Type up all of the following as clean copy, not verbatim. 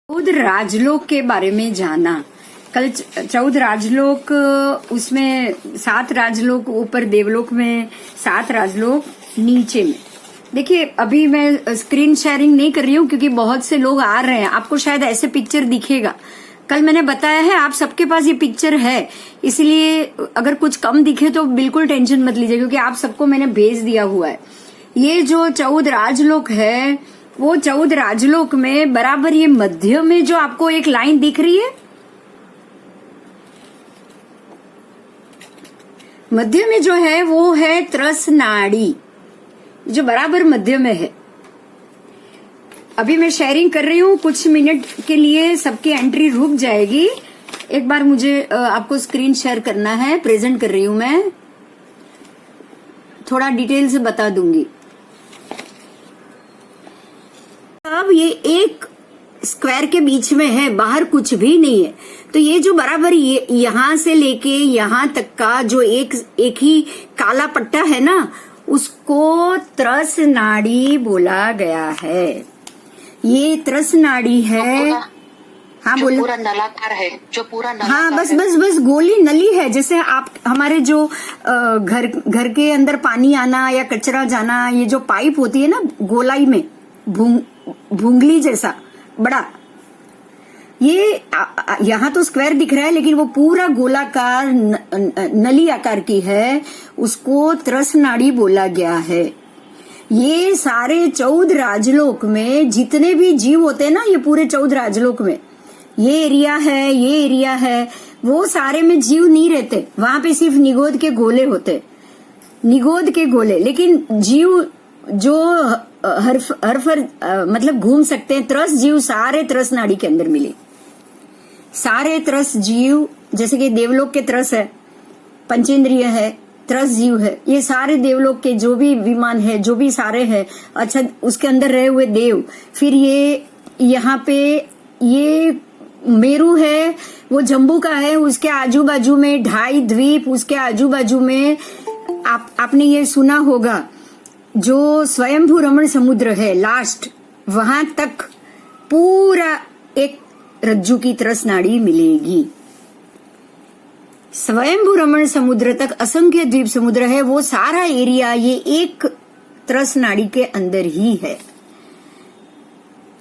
चौद राजलोक के बारे में जाना। कल 14 राजलोक, उसमें 7 राजलोक ऊपर देवलोक में, 7 राजलोक नीचे में। देखिए अभी मैं स्क्रीन शेयरिंग नहीं कर रही हूँ क्योंकि बहुत से लोग आ रहे हैं, आपको शायद ऐसे पिक्चर दिखेगा। कल मैंने बताया है आप सबके पास ये पिक्चर है, इसलिए अगर कुछ कम दिखे तो बिल्कुल टेंशन मत लीजिए क्योंकि आप सबको मैंने भेज दिया हुआ है। ये जो 14 राजलोक है वो 14 राजलोक में बराबर ये मध्य में जो आपको एक लाइन दिख रही है, मध्य में जो है वो है त्रस नाड़ी, जो बराबर मध्य में है। अभी मैं शेयरिंग कर रही हूँ, कुछ मिनट के लिए सबकी एंट्री रुक जाएगी। एक बार मुझे आपको स्क्रीन शेयर करना है, प्रेजेंट कर रही हूँ मैं, थोड़ा डिटेल से बता दूंगी। अब ये एक स्क्वायर के बीच में है, बाहर कुछ भी नहीं है, तो ये जो बराबर ये यहां से लेके यहां तक का जो एक ही काला पट्टा है ना, उसको त्रस नाड़ी बोला गया है। ये त्रस नाड़ी है। हाँ बोले। पूरा नलाकार है, जो पूरा नलाकार हाँ बस गोली नली है। जैसे आप हमारे जो घर के अंदर पानी आना या कचरा जाना, ये जो पाइप होती है ना गोलाई में, भूंगली जैसा बड़ा, ये यहाँ तो स्क्वायर दिख रहा है लेकिन वो पूरा गोलाकार नली आकार की है, उसको त्रस नाड़ी बोला गया है। ये सारे 14 राजलोक में जितने भी जीव होते हैं ना, ये पूरे 14 राजलोक में ये एरिया है, ये एरिया है, वो सारे में जीव नहीं रहते, वहां पे सिर्फ निगोद के गोले होते, निगोद के गोले। लेकिन जीव जो हरफर मतलब घूम सकते हैं, त्रस जीव सारे त्रस नाड़ी के अंदर मिले। सारे त्रस जीव, जैसे कि देवलोक के त्रस है, पंचेंद्रिय है, त्रस जीव है, ये सारे देवलोक के जो भी विमान है, जो भी सारे है, अच्छा उसके अंदर रहे हुए देव, फिर ये यहाँ पे ये मेरू है, वो जम्बू का है, उसके आजू बाजू में 2.5 द्वीप, उसके आजू बाजू में आपने ये सुना होगा जो स्वयंभू रमण समुद्र है लास्ट, वहां तक पूरा एक रज्जू की त्रस नाड़ी मिलेगी। स्वयंभू रमण समुद्र तक असंख्य द्वीप समुद्र है, वो सारा एरिया ये एक त्रस नाड़ी के अंदर ही है।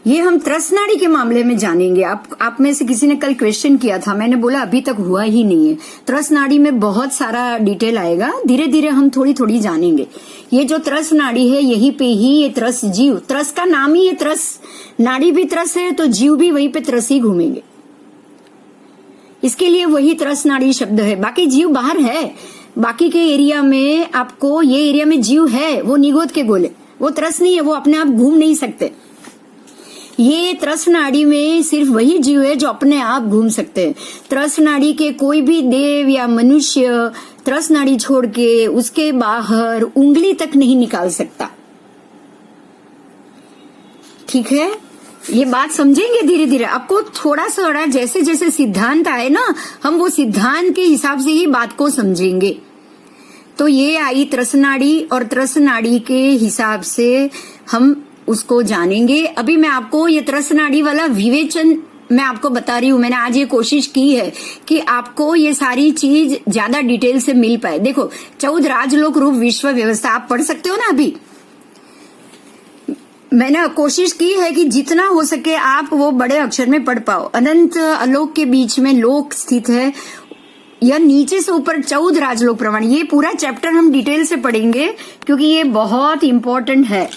ये हम त्रस नाड़ी के मामले में जानेंगे। आप में से किसी ने कल क्वेश्चन किया था, मैंने बोला अभी तक हुआ ही नहीं है। त्रस नाड़ी में बहुत सारा डिटेल आएगा, धीरे धीरे हम थोड़ी थोड़ी जानेंगे। ये जो त्रस नाड़ी है यहीं पे ही ये त्रस जीव, त्रस का नाम ही ये त्रस, नाड़ी भी त्रस है तो जीव भी वहीं पे त्रस ही घूमेंगे, इसके लिए वही त्रस नाड़ी शब्द है। बाकी जीव बाहर है, बाकी के एरिया में आपको, ये एरिया में जीव है, वो निगोद के गोले, वो त्रस नहीं है, वो अपने आप घूम नहीं सकते। ये त्रस नाड़ी में सिर्फ वही जीव है जो अपने आप घूम सकते हैं। त्रस नाड़ी के कोई भी देव या मनुष्य त्रस नाड़ी छोड़ के उसके बाहर उंगली तक नहीं निकाल सकता। ठीक है, ये बात समझेंगे धीरे धीरे। आपको थोड़ा सा जैसे जैसे सिद्धांत आए ना, हम वो सिद्धांत के हिसाब से ही बात को समझेंगे। तो ये आई त्रस नाड़ी, और त्रस नाड़ी के हिसाब से हम उसको जानेंगे। अभी मैं आपको ये त्रस नाड़ी वाला विवेचन मैं आपको बता रही हूँ। मैंने आज ये कोशिश की है कि आपको ये सारी चीज ज्यादा डिटेल से मिल पाए। देखो 14 राजलोक रूप विश्व व्यवस्था आप पढ़ सकते हो ना, अभी मैंने कोशिश की है कि जितना हो सके आप वो बड़े अक्षर में पढ़ पाओ। अनंत आलोक के बीच में लोक स्थित है, या नीचे से ऊपर 14 राजलोक प्रमाण। ये पूरा चैप्टर हम डिटेल से पढ़ेंगे क्योंकि ये बहुत इंपॉर्टेंट है,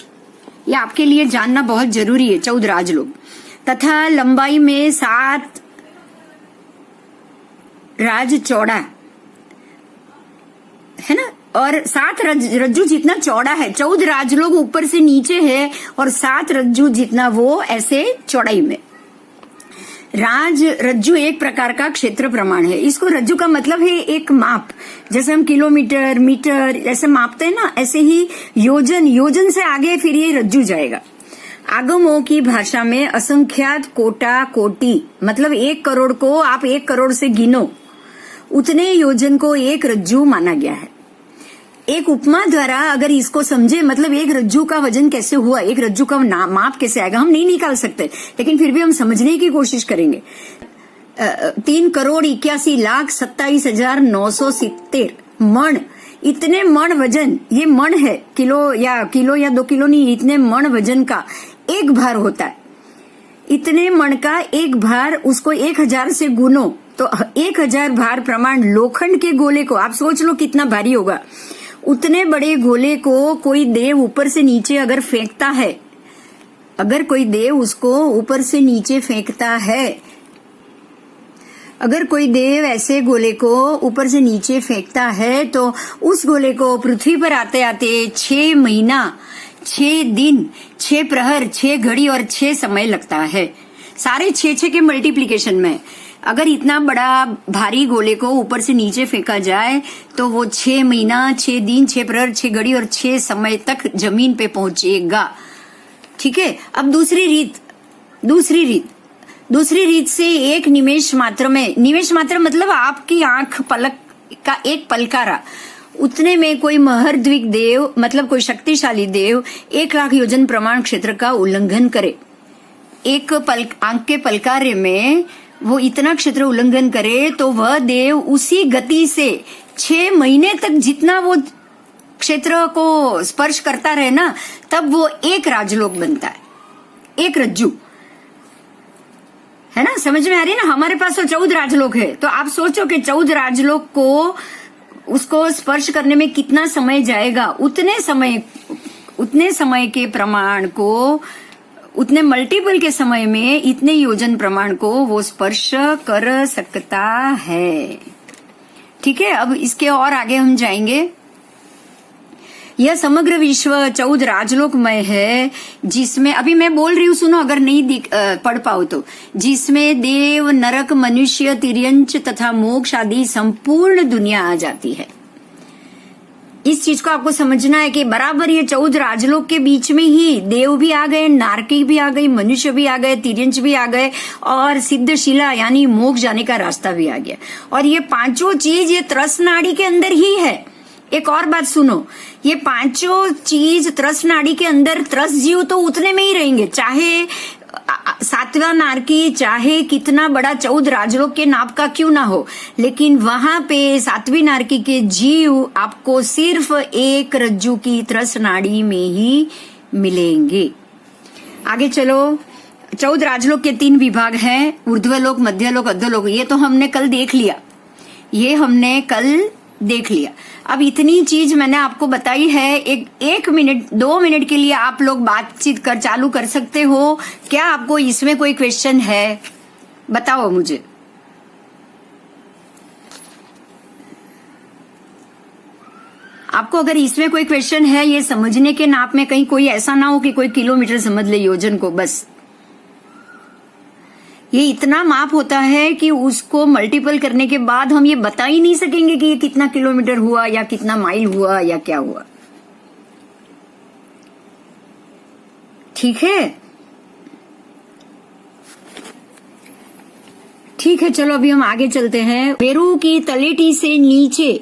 ये आपके लिए जानना बहुत जरूरी है। 14 राजलोक तथा लंबाई में 7 राज चौड़ा है ना, और 7 रज्जू जितना चौड़ा है। 14 राजलोक ऊपर से नीचे है और 7 रज्जू जितना वो ऐसे चौड़ाई में। राज रज्जू एक प्रकार का क्षेत्र प्रमाण है। इसको रज्जू का मतलब है एक माप, जैसे हम किलोमीटर मीटर ऐसे मापते हैं ना, ऐसे ही योजन, योजन से आगे फिर ये रज्जू जाएगा। आगमों की भाषा में असंख्यात कोटा कोटि मतलब 1 करोड़ को आप 1 करोड़ से गिनो, उतने योजन को एक रज्जू माना गया है। एक उपमा द्वारा अगर इसको समझे, मतलब एक रज्जू का वजन कैसे हुआ, एक रज्जू का माप कैसे आएगा, हम नहीं निकाल सकते, लेकिन फिर भी हम समझने की कोशिश करेंगे। 3,81,27,970 मण, इतने मण वजन, ये मण है, किलो या 2 किलो नहीं, इतने मण वजन का एक भार होता है। इतने मण का एक भार, उसको 1000 से गुनो तो 1000 भार प्रमाण लोखंड के गोले को, आप सोच लो कितना भारी होगा। उतने बड़े गोले को कोई देव ऊपर से नीचे अगर फेंकता है, अगर कोई देव उसको ऊपर से नीचे फेंकता है, अगर कोई देव ऐसे गोले को ऊपर से नीचे फेंकता है, तो उस गोले को पृथ्वी पर आते आते 6 महीना, 6 दिन, 6 प्रहर, 6 घड़ी और 6 समय लगता है। सारे 6 के मल्टीप्लीकेशन में अगर इतना बड़ा भारी गोले को ऊपर से नीचे फेंका जाए तो वो 6 महीना, 6 दिन, 6 प्रहर, 6 घड़ी और 6 समय तक जमीन पे पहुंचेगा। ठीक है। अब दूसरी रीत से एक निमेष मात्र में, निमेष मात्र मतलब आपकी आंख पलक का एक पलकारा, उतने में कोई महर्द्विक देव, मतलब कोई शक्तिशाली देव 1 लाख योजन प्रमाण क्षेत्र का उल्लंघन करे। एक आंख के पलकारे में वो इतना क्षेत्र उल्लंघन करे तो वह देव उसी गति से 6 महीने तक जितना वो क्षेत्र को स्पर्श करता रहे ना, तब वो एक राजलोक बनता है, एक रज्जू, है ना। समझ में आ रही है ना। हमारे पास तो 14 राजलोक है, तो आप सोचो कि 14 राजलोक को उसको स्पर्श करने में कितना समय जाएगा। उतने समय के प्रमाण को, उतने मल्टीपल के समय में इतने योजन प्रमाण को वो स्पर्श कर सकता है। ठीक है। अब इसके और आगे हम जाएंगे। यह समग्र विश्व 14 राजलोकमय है, जिसमें, अभी मैं बोल रही हूँ सुनो, अगर नहीं पढ़ पाओ तो, जिसमें देव, नरक, मनुष्य, तिर्यंच तथा मोक्ष आदि संपूर्ण दुनिया आ जाती है। इस चीज को आपको समझना है कि बराबर ये 14 राजलोक के बीच में ही देव भी आ गए, नारकी भी आ गई, मनुष्य भी आ गए, तिर्यंच भी आ गए, और सिद्धशिला यानी मोक्ष जाने का रास्ता भी आ गया। और ये पांचों चीज ये त्रस नाड़ी के अंदर ही है। एक और बात सुनो, ये पांचों चीज त्रस नाड़ी के अंदर, त्रस जीव तो उतने में ही रहेंगे, चाहे 7वां नारकी, चाहे कितना बड़ा 14 राजलोक के नाप का क्यों ना हो, लेकिन वहां पे 7वीं नारकी के जीव आपको सिर्फ एक रज्जू की त्रस नाड़ी में ही मिलेंगे। आगे चलो। 14 राजलोक के 3 विभाग हैं, ऊर्ध्वलोक, मध्यलोक, अधोलोक। ये तो हमने कल देख लिया। अब इतनी चीज मैंने आपको बताई है, एक मिनट 2 मिनट के लिए आप लोग बातचीत चालू कर सकते हो। क्या आपको इसमें कोई क्वेश्चन है? बताओ मुझे। आपको अगर इसमें कोई क्वेश्चन है, ये समझने के नाप में कहीं कोई ऐसा ना हो कि कोई किलोमीटर समझ ले योजन को, बस ये इतना माप होता है कि उसको मल्टीपल करने के बाद हम ये बता ही नहीं सकेंगे कि ये कितना किलोमीटर हुआ या कितना माइल हुआ या क्या हुआ। ठीक है, चलो अभी हम आगे चलते हैं। मेरू की तलेटी से नीचे,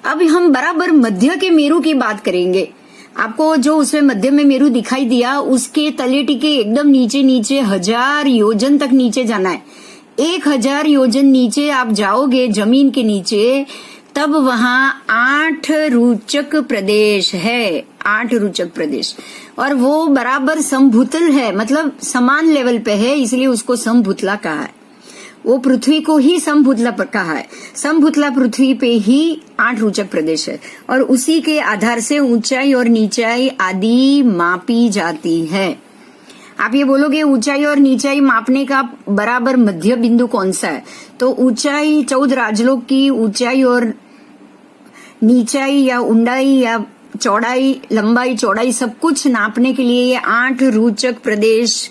अब हम बराबर मध्य के मेरू की बात करेंगे। आपको जो उसमें मध्य में मेरू दिखाई दिया, उसके तलेटी के एकदम नीचे 1000 योजन तक नीचे जाना है। 1000 योजन नीचे आप जाओगे जमीन के नीचे, तब वहां 8 रुचक प्रदेश है, 8 रुचक प्रदेश, और वो बराबर समभूतल है, मतलब समान लेवल पे है, इसलिए उसको समभूतला कहा है। वो पृथ्वी को ही समभूतला कहा है। समभूतला पृथ्वी पे ही 8 रुचक प्रदेश है, और उसी के आधार से ऊंचाई और नीचाई आदि मापी जाती है। आप ये बोलोगे ऊंचाई और नीचाई मापने का बराबर मध्य बिंदु कौन सा है, तो ऊंचाई 14 राजलोक की ऊंचाई और नीचाई या ऊंडाई या चौड़ाई, लंबाई, चौड़ाई सब कुछ नापने के लिए ये 8 रुचक प्रदेश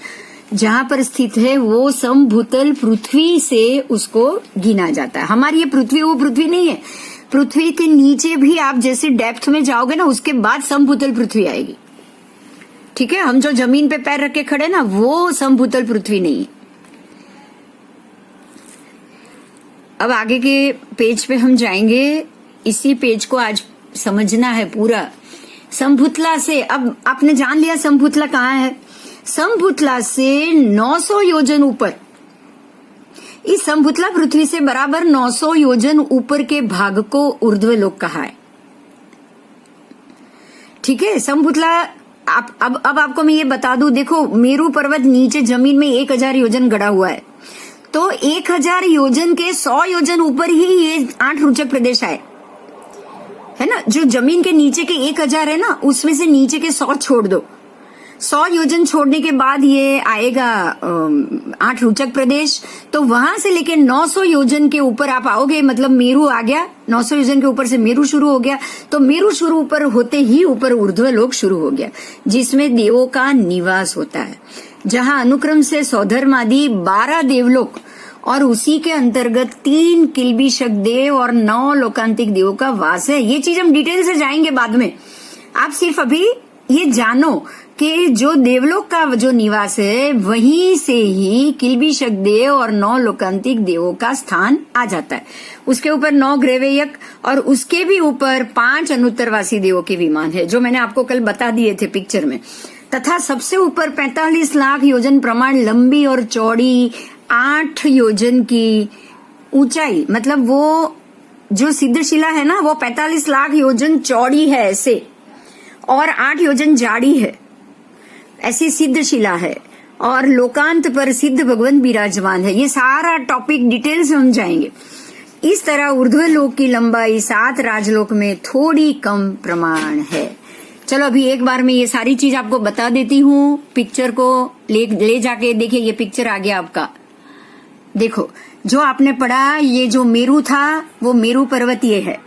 जहां पर स्थित है, वो समभूतल पृथ्वी से उसको गिना जाता है। हमारी ये पृथ्वी वो पृथ्वी नहीं है। पृथ्वी के नीचे भी आप जैसे डेप्थ में जाओगे ना, उसके बाद समभूतल पृथ्वी आएगी। ठीक है। हम जो जमीन पे पैर रख के खड़े ना, वो समभूतल पृथ्वी नहीं है। अब आगे के पेज पे हम जाएंगे। इसी पेज को आज समझना है पूरा। संभुतला से अब आपने जान लिया संभुतला कहाँ है। संभुतला से 900 योजन ऊपर, इस संभुतला पृथ्वी से बराबर 900 योजन ऊपर के भाग को ऊर्ध्वलोक कहा है। ठीक है, संभुतला अब आपको मैं ये बता दूं, देखो मेरू पर्वत नीचे जमीन में 1000 योजन गड़ा हुआ है, तो 1000 योजन के 100 योजन ऊपर ही ये 8 रुचक प्रदेश आए, है ना। जो जमीन के नीचे के 1000 है ना, उसमें से नीचे के 100 छोड़ दो। 100 योजन छोड़ने के बाद ये आएगा 8 रुचक प्रदेश। तो वहां से लेके 900 योजन के ऊपर आप आओगे, मतलब मेरू आ गया। 900 योजन के ऊपर से मेरू शुरू हो गया, तो मेरू शुरू ऊपर होते ही ऊपर ऊर्ध्वलोक शुरू हो गया, जिसमें देवों का निवास होता है, जहां अनुक्रम से सौधर्म आदि 12 देवलोक और उसी के अंतर्गत 3 किल्बिषक देव और 9 लोकांतिक देवों का वास है। ये चीज हम डिटेल से जाएंगे बाद में। आप सिर्फ अभी ये जानो कि जो देवलोक का जो निवास है वहीं से ही किल्बिषक देव और 9 लोकांतिक देवों का स्थान आ जाता है। उसके ऊपर 9 ग्रेवेयक और उसके भी ऊपर 5 अनुत्तरवासी देवों के विमान है, जो मैंने आपको कल बता दिए थे पिक्चर में। तथा सबसे ऊपर 45 लाख योजन प्रमाण लंबी और चौड़ी 8 योजन की ऊंचाई, मतलब वो जो सिद्धशिला है ना, वो 45 लाख योजन चौड़ी है ऐसे, और 8 योजन जाड़ी है, ऐसी सिद्धशिला है। और लोकांत पर सिद्ध भगवान विराजमान है। ये सारा टॉपिक डिटेल से हम जाएंगे। इस तरह ऊर्ध्वलोक की लंबाई 7 राजलोक में थोड़ी कम प्रमाण है। चलो अभी एक बार मैं ये सारी चीज आपको बता देती हूँ। पिक्चर को ले जाके देखिए, ये पिक्चर आ गया आपका। देखो, जो आपने पढ़ा, ये जो मेरू था वो मेरू पर्वत ये है।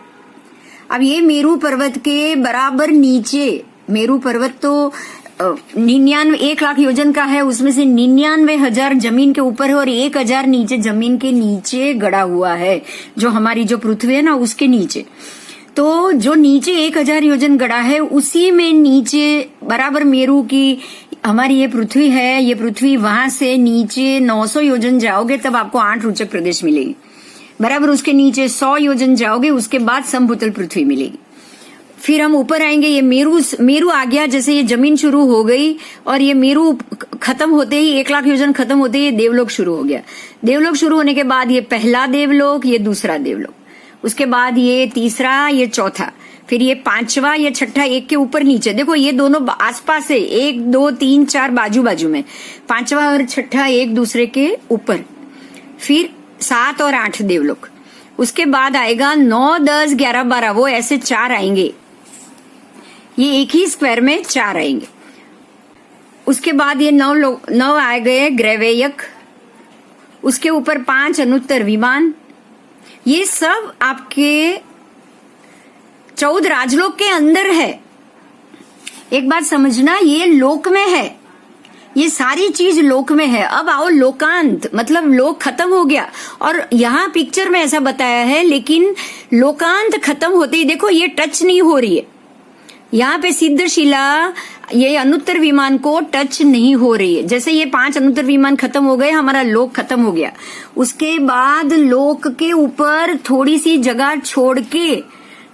अब ये मेरू पर्वत के बराबर नीचे, मेरू पर्वत तो 1 लाख योजन का है, उसमें से 99,000 जमीन के ऊपर है और 1000 नीचे जमीन के नीचे गड़ा हुआ है, जो हमारी जो पृथ्वी है ना उसके नीचे। तो जो नीचे 1000 योजन गड़ा है, उसी में नीचे बराबर मेरू की हमारी ये पृथ्वी है। ये पृथ्वी वहां से नीचे 900 योजन जाओगे तब आपको 8 रुचक प्रदेश मिलेगी। बराबर उसके नीचे 100 योजन जाओगे, उसके बाद समभूतल पृथ्वी मिलेगी। फिर हम ऊपर आएंगे, ये मेरू आ गया। जैसे ये जमीन शुरू हो गई और ये मेरू खत्म होते ही 1 लाख योजन खत्म होते ही ये देवलोक शुरू हो गया। देवलोक शुरू होने के बाद ये पहला देवलोक, ये दूसरा देवलोक, उसके बाद ये तीसरा, ये चौथा, फिर ये 5वां, ये 6ठा, एक के ऊपर नीचे। देखो ये दोनों आसपास है, 1 2 3 4 बाजू बाजू में, 5वां और 6ठा एक दूसरे के ऊपर। फिर 7 और 8 देवलोक, उसके बाद आएगा 9 10 11 12, वो ऐसे 4 आएंगे। ये एक ही स्क्वायर में 4 आएंगे। उसके बाद ये 9 आ गए ग्रेवेयक, उसके ऊपर 5 अनुत्तर विमान। ये सब आपके 14 राजलोक के अंदर है। एक बात समझना, ये लोक में है, ये सारी चीज लोक में है। अब आओ लोकांत, मतलब लोक खत्म हो गया, और यहाँ पिक्चर में ऐसा बताया है, लेकिन लोकांत खत्म होते ही देखो ये टच नहीं हो रही है। यहाँ पे सिद्धशिला ये अनुत्तर विमान को टच नहीं हो रही है। जैसे ये 5 अनुत्तर विमान खत्म हो गए, हमारा लोक खत्म हो गया। उसके बाद लोक के ऊपर थोड़ी सी जगह छोड़ के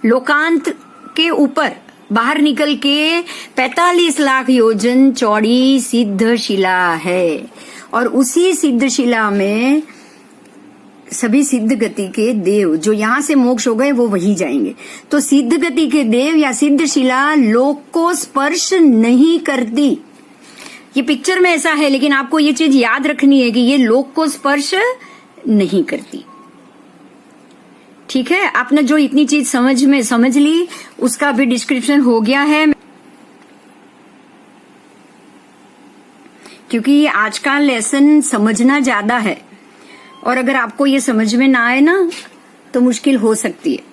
लोकांत के ऊपर बाहर निकल के 45 लाख योजन चौड़ी सिद्धशिला है, और उसी सिद्धशिला में सभी सिद्ध गति के देव जो यहां से मोक्ष हो गए वो वहीं जाएंगे। तो सिद्ध गति के देव या सिद्धशिला लोक को स्पर्श नहीं करती। ये पिक्चर में ऐसा है, लेकिन आपको ये चीज याद रखनी है कि ये लोक को स्पर्श नहीं करती। ठीक है, आपने जो इतनी चीज समझ ली, उसका भी डिस्क्रिप्शन हो गया है, क्योंकि आज का लेसन समझना ज्यादा है, और अगर आपको ये समझ में ना आए ना तो मुश्किल हो सकती है।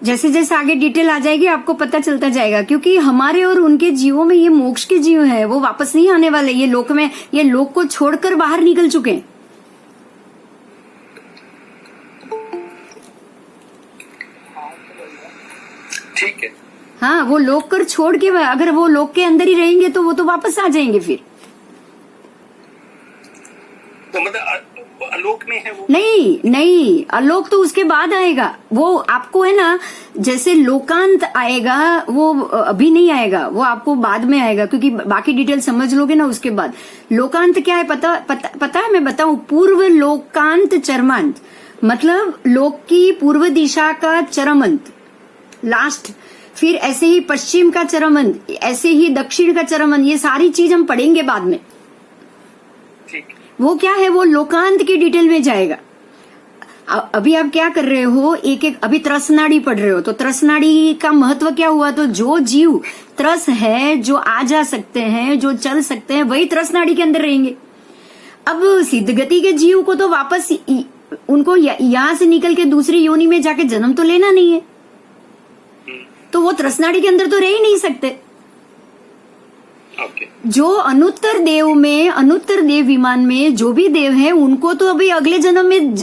जैसे जैसे आगे डिटेल आ जाएगी आपको पता चलता जाएगा, क्योंकि हमारे और उनके जीवों में ये मोक्ष के जीव हैं, वो वापस नहीं आने वाले। ये लोक में, ये लोक को छोड़कर बाहर निकल चुके हैं। ठीक है। हाँ, वो लोक कर छोड़ के अगर वो लोक के अंदर ही रहेंगे तो वो तो वापस आ जाएंगे फिर। तो मतलब लोक में है वो? नहीं नहीं, आलोक तो उसके बाद आएगा। वो आपको है ना, जैसे लोकांत आएगा वो अभी नहीं आएगा, वो आपको बाद में आएगा, क्योंकि बाकी डिटेल समझ लोगे ना उसके बाद। लोकांत क्या है पता है, मैं बताऊं। पूर्व लोकांत चरमांत, मतलब लोक की पूर्व दिशा का चरम अंत, लास्ट। फिर ऐसे ही पश्चिम का चरम अंत, ऐसे ही दक्षिण का चरम अंत। ये सारी चीज हम पढ़ेंगे बाद में। ठीक। वो क्या है, वो लोकांत की डिटेल में जाएगा। अभी आप क्या कर रहे हो, एक एक अभी त्रसनाड़ी पढ़ रहे हो, तो त्रसनाड़ी का महत्व क्या हुआ, तो जो जीव त्रस है, जो आ जा सकते हैं, जो चल सकते हैं, वही त्रसनाड़ी के अंदर रहेंगे। अब सिद्ध गति के जीव को तो वापस उनको यहां से निकल के दूसरी योनि में जाके जन्म तो लेना नहीं है, तो वो त्रसनाड़ी के अंदर तो रह ही नहीं सकते। ओके। जो अनुत्तर देव में, अनुत्तर देव विमान में जो भी देव हैं, उनको तो अभी अगले जन्म में,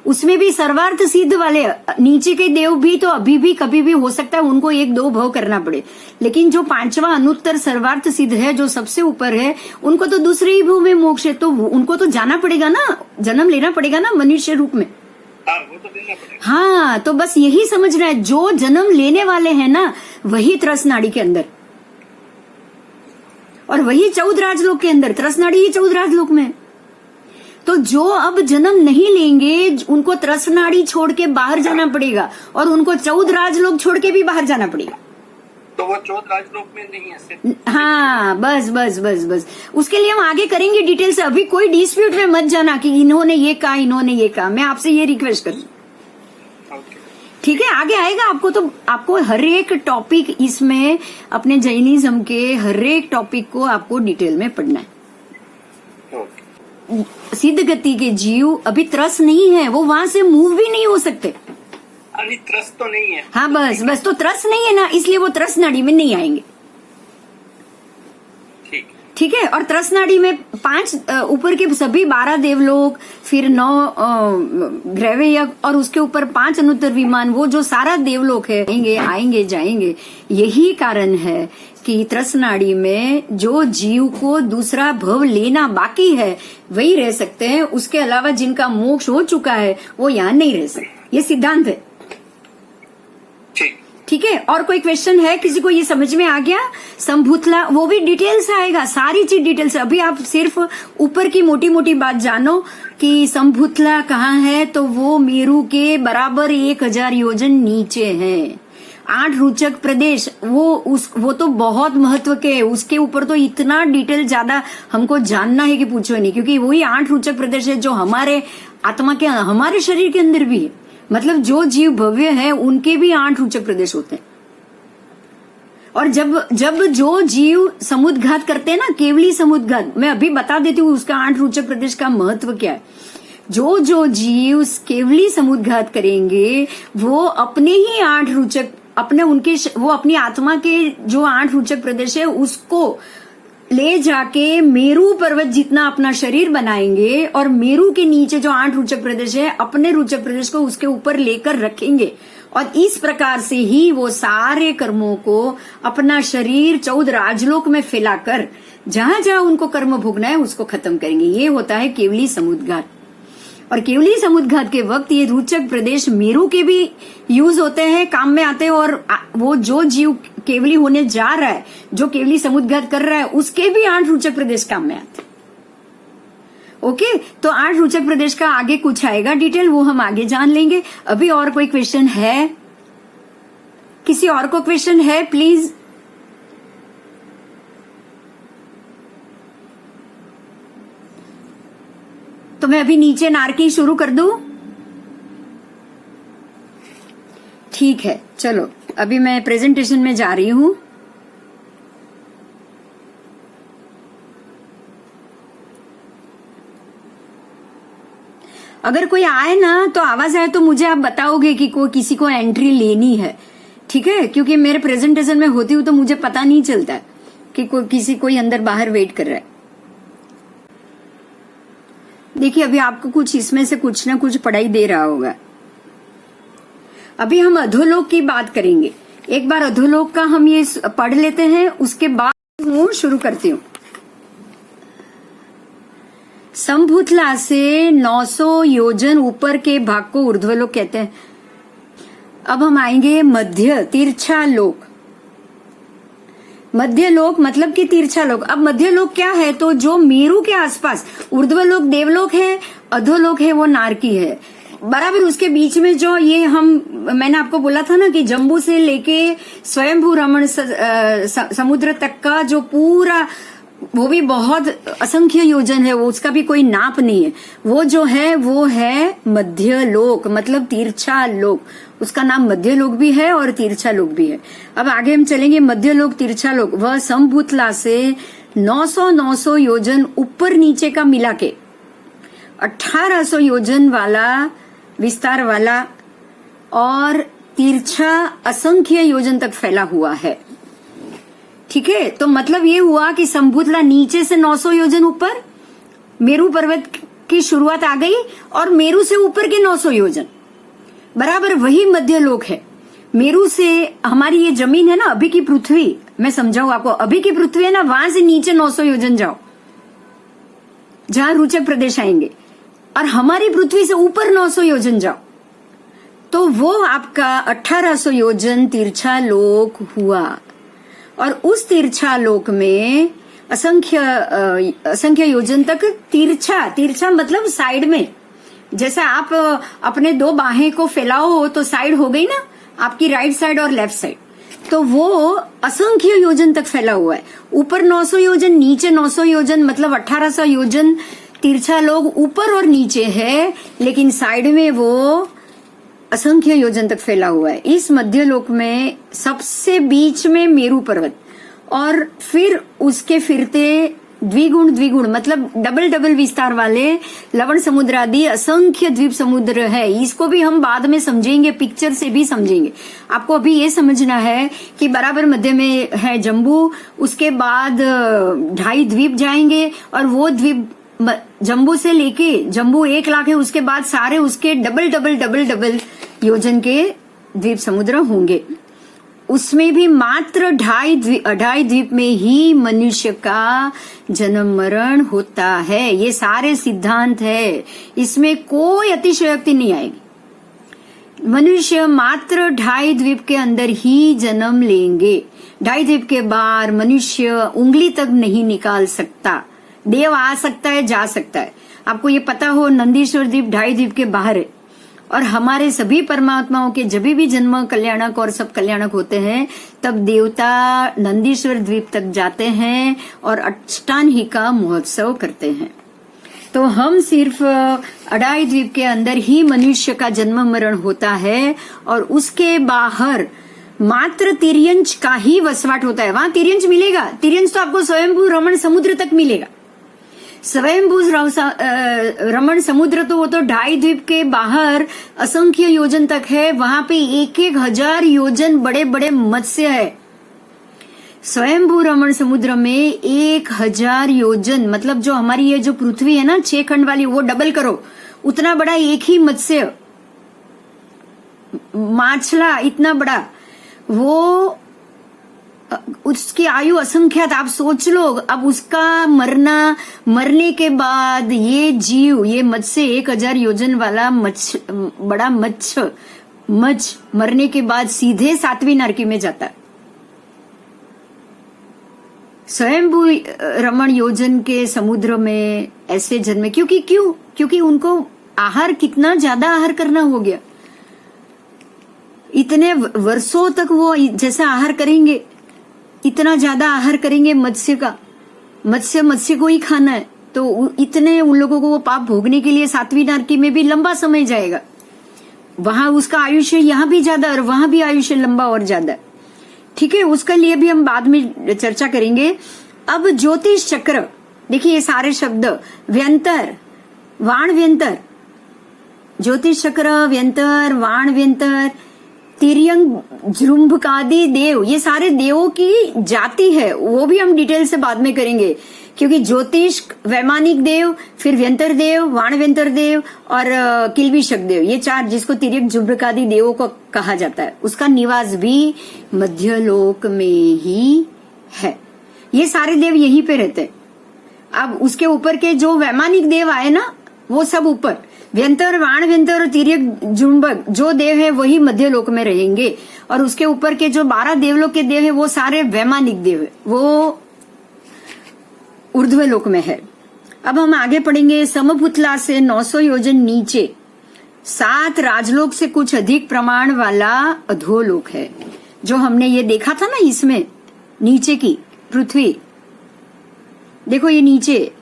उसमें भी सर्वार्थ सिद्ध वाले नीचे के देव भी तो अभी भी कभी भी हो सकता है उनको एक दो भव करना पड़े। लेकिन जो पांचवा अनुत्तर सर्वार्थ सिद्ध है, जो सबसे ऊपर है, उनको तो दूसरे ही भव में मोक्ष है, तो उनको तो जाना पड़ेगा ना, जन्म लेना पड़ेगा ना मनुष्य रूप में। हाँ, वो तो देना पड़ेगा। हाँ, तो बस यही समझना है, जो जन्म लेने वाले हैं ना, वही त्रसनाड़ी के अंदर, और वही 14 राजलोक के अंदर, त्रसनाड़ी ही 14 राजलोक में। तो जो अब जन्म नहीं लेंगे, उनको त्रसनाड़ी छोड़ के बाहर जाना पड़ेगा, और उनको 14 राजलोक छोड़ के भी बाहर जाना पड़ेगा। तो वो 14 राजलोक में नहीं है सिर्फ। हाँ, बस बस बस बस, उसके लिए हम आगे करेंगे डिटेल से। अभी कोई डिस्प्यूट में मत जाना कि इन्होंने ये कहा, इन्होंने ये कहा। मैं आपसे ये रिक्वेस्ट कर रही हूँ, ठीक है? आगे आएगा आपको, तो आपको हर एक टॉपिक इसमें, अपने जैनिज्म के हर एक टॉपिक को आपको डिटेल में पढ़ना है। सिद्ध गति के जीव अभी त्रस नहीं है, वो वहां से मूव भी नहीं हो सकते। अभी त्रस तो नहीं है। हाँ, बस बस, तो त्रस नहीं है ना, इसलिए वो त्रस नाड़ी में नहीं आएंगे। ठीक है? और त्रस नाड़ी में 5 ऊपर के सभी 12 देवलोक, फिर 9 ग्रहवेयक, और उसके ऊपर 5 अनुत्तर विमान, वो जो सारा देवलोक है, आएंगे जाएंगे। यही कारण है कि त्रसनाड़ी में जो जीव को दूसरा भव लेना बाकी है वही रह सकते हैं, उसके अलावा जिनका मोक्ष हो चुका है वो यहाँ नहीं रह सकते। ये सिद्धांत है। ठीक है? और कोई क्वेश्चन है किसी को? ये समझ में आ गया? संभूतला वो भी डिटेल से आएगा, सारी चीज डिटेल से। अभी आप सिर्फ ऊपर की मोटी मोटी बात जानो कि संभूतला कहाँ है, तो वो मेरू के बराबर 1000 योजन नीचे है। 8 रोचक प्रदेश, वो तो बहुत महत्व के है, उसके ऊपर तो इतना डिटेल ज्यादा हमको जानना है कि पूछो नहीं, क्योंकि वही 8 रोचक प्रदेश है जो हमारे आत्मा के, हमारे शरीर के अंदर भी है। मतलब जो जीव भव्य है उनके भी 8 रोचक प्रदेश होते हैं। और जब जो जीव समुद्घात करते हैं ना, केवली समुद्घात, मैं अभी बता देती हूँ उसका 8 रोचक प्रदेश का महत्व क्या है। जो जीव केवली समुद्घात करेंगे, वो अपने ही 8 रोचक, वो अपनी आत्मा के जो 8 रोचक प्रदेश है उसको ले जाके मेरू पर्वत जितना अपना शरीर बनाएंगे, और मेरू के नीचे जो 8 रोचक प्रदेश है, अपने रोचक प्रदेश को उसके ऊपर लेकर रखेंगे। और इस प्रकार से ही वो सारे कर्मों को अपना शरीर 14 राजलोक में फैलाकर जहां जहां उनको कर्म भोगना है उसको खत्म करेंगे। ये होता है केवली समुद्घात। और केवली समुद्घात के वक्त ये रोचक प्रदेश मेरू के भी यूज होते हैं, काम में आते हैं। और वो जो जीव केवली होने जा रहा है, जो केवली समुद्घात कर रहा है, उसके भी 8 रोचक प्रदेश काम में आते हैं। ओके, तो 8 रोचक प्रदेश का आगे कुछ आएगा डिटेल, वो हम आगे जान लेंगे। अभी और कोई क्वेश्चन है? किसी और को क्वेश्चन है? प्लीज। तो मैं अभी नीचे नारकी शुरू कर दूं? ठीक है, चलो अभी मैं प्रेजेंटेशन में जा रही हूं। अगर कोई आए ना, तो आवाज आए तो मुझे आप बताओगे कि किसी को एंट्री लेनी है, ठीक है? क्योंकि मेरे प्रेजेंटेशन में होती हूँ तो मुझे पता नहीं चलता कि कोई अंदर बाहर वेट कर रहा है। देखिए, अभी आपको कुछ इसमें से कुछ ना कुछ पढ़ाई दे रहा होगा। अभी हम अधोलोक की बात करेंगे। एक बार अधोलोक का हम ये पढ़ लेते हैं, उसके बाद मैं शुरू करती हूँ। संभूतला से 900 योजन ऊपर के भाग को ऊर्ध्वलोक कहते हैं। अब हम आएंगे मध्य तिरछा लोक। मध्य लोक मतलब कि तिरछा लोक। अब मध्य लोक क्या है, तो जो मेरु के आसपास ऊर्ध्वलोक देवलोक है, अधोलोक है वो नारकी है। बराबर उसके बीच में जो ये मैंने आपको बोला था ना कि जम्बू से लेके स्वयंभू रमण समुद्र तक का जो पूरा, वो भी बहुत असंख्य योजन है, वो उसका भी कोई नाप नहीं है। वो जो है वो है मध्य लोक, मतलब तिरछा लोक। उसका नाम मध्य लोक भी है और तिरछा लोक भी है। अब आगे हम चलेंगे। मध्य लोक तिरछा लोक वह संभूतला से 900 योजन ऊपर नीचे का मिला के 1800 योजन वाला विस्तार वाला और तिरछा असंख्य योजन तक फैला हुआ है। ठीक है, तो मतलब ये हुआ कि संभूतला नीचे से 900 योजन ऊपर, मेरू पर्वत की शुरुआत आ गई और मेरू से ऊपर के 900 योजन बराबर वही मध्य लोक है। मेरू से हमारी ये जमीन है ना, अभी की पृथ्वी, मैं समझाऊं आपको, अभी की पृथ्वी है ना, वहां से नीचे 900 योजन जाओ जहां रोचक प्रदेश आएंगे, और हमारी पृथ्वी से ऊपर 900 योजन जाओ, तो वो आपका 1800 योजन तिरछा लोक हुआ। और उस तिरछा लोक में असंख्य योजन तक तिरछा मतलब साइड में, जैसे आप अपने दो बाहें को फैलाओ तो साइड हो गई ना आपकी, राइट साइड और लेफ्ट साइड, तो वो असंख्य योजन तक फैला हुआ है। ऊपर 900 योजन, नीचे 900 योजन, मतलब 1800 योजन तिरछा लोक ऊपर और नीचे है, लेकिन साइड में वो असंख्य योजन तक फैला हुआ है। इस मध्य लोक में सबसे बीच में मेरू पर्वत, और फिर उसके फिरते द्विगुण मतलब डबल विस्तार वाले लवण समुद्र आदि असंख्य द्वीप समुद्र है। इसको भी हम बाद में समझेंगे, पिक्चर से भी समझेंगे। आपको अभी ये समझना है कि बराबर मध्य में है जम्बू, उसके बाद 2.5 द्वीप जाएंगे, और वो द्वीप जम्बू से लेके, जम्बू 1 लाख है, उसके बाद सारे उसके डबल योजन के द्वीप समुद्र होंगे। उसमें भी मात्र 2.5 द्वीप में ही मनुष्य का जन्म मरण होता है। ये सारे सिद्धांत है, इसमें कोई अतिशयोक्ति नहीं आएगी। मनुष्य मात्र 2.5 द्वीप के अंदर ही जन्म लेंगे। 2.5 द्वीप के बाहर मनुष्य उंगली तक नहीं निकाल सकता। देव आ सकता है, जा सकता है। आपको ये पता हो, नंदीश्वर द्वीप 2.5 द्वीप के बाहर है, और हमारे सभी परमात्माओं के जब भी जन्म कल्याणक और सब कल्याणक होते हैं, तब देवता नंदीश्वर द्वीप तक जाते हैं और अष्टांगिका महोत्सव करते हैं। तो हम सिर्फ 2.5 द्वीप के अंदर ही मनुष्य का जन्म मरण होता है, और उसके बाहर मात्र तिर्यंच का ही वसवाट होता है। वहां तिर्यंच मिलेगा, तिर्यंच तो आपको स्वयंभू रमण समुद्र तक मिलेगा। स्वयंभू रमण समुद्र तो वो तो 2.5 द्वीप के बाहर असंख्य योजन तक है, वहां पे 1,000 योजन बड़े बड़े मत्स्य है। स्वयंभू रमण समुद्र में 1,000 योजन, मतलब जो हमारी ये जो पृथ्वी है ना 6 खंड वाली, वो डबल करो, उतना बड़ा एक ही मत्स्य, माछला इतना बड़ा, वो उसकी आयु असंख्यात। आप सोच लो, अब उसका मरने के बाद ये जीव, ये मत्स्य 1,000 योजन वाला बड़ा मच्छ मरने के बाद सीधे 7वीं नारकी में जाता है। स्वयंभू रमण योजन के समुद्र में ऐसे जन्मे, क्योंकि उनको आहार, कितना ज्यादा आहार करना हो गया। इतने वर्षों तक वो जैसा आहार करेंगे, इतना ज्यादा आहार करेंगे मत्स्य का, मत्स्य को ही खाना है, तो इतने उन लोगों को वो पाप भोगने के लिए 7वीं नारकी में भी लंबा समय जाएगा। वहां उसका आयुष्य यहाँ भी ज्यादा, और वहां भी आयुष्य लंबा और ज्यादा। ठीक है, उसके लिए भी हम बाद में चर्चा करेंगे। अब ज्योतिष चक्र देखिए, ये सारे शब्द व्यंतर, वाण व्यंतर, ज्योतिष चक्र, व्यंतर, वाण व्यंतर, तिर्यंग, जृंभकादि देव, ये सारे देवों की जाति है। वो भी हम डिटेल से बाद में करेंगे, क्योंकि ज्योतिष वैमानिक देव, फिर व्यंतर देव, वाण व्यंतर देव और किल्बिषक देव, ये 4 जिसको तिर्यक जृंभकादि देवों को कहा जाता है, उसका निवास भी मध्यलोक में ही है। ये सारे देव यहीं पे रहते हैं। अब उसके ऊपर के जो वैमानिक देव आए ना, वो सब ऊपर व्यंतर, वाण व्यंतर और तिर्यक जुम्बक जो देव है वही मध्य लोक में रहेंगे, और उसके ऊपर के जो 12 देवलोक के देव है वो सारे वैमानिक देव है, वो ऊर्ध्व लोक में है। अब हम आगे पढ़ेंगे। समपुतला से 900 योजन नीचे 7 राजलोक से कुछ अधिक प्रमाण वाला अधोलोक है। जो हमने ये देखा था ना, इसमें नीचे की पृथ्वी, देखो ये नीचे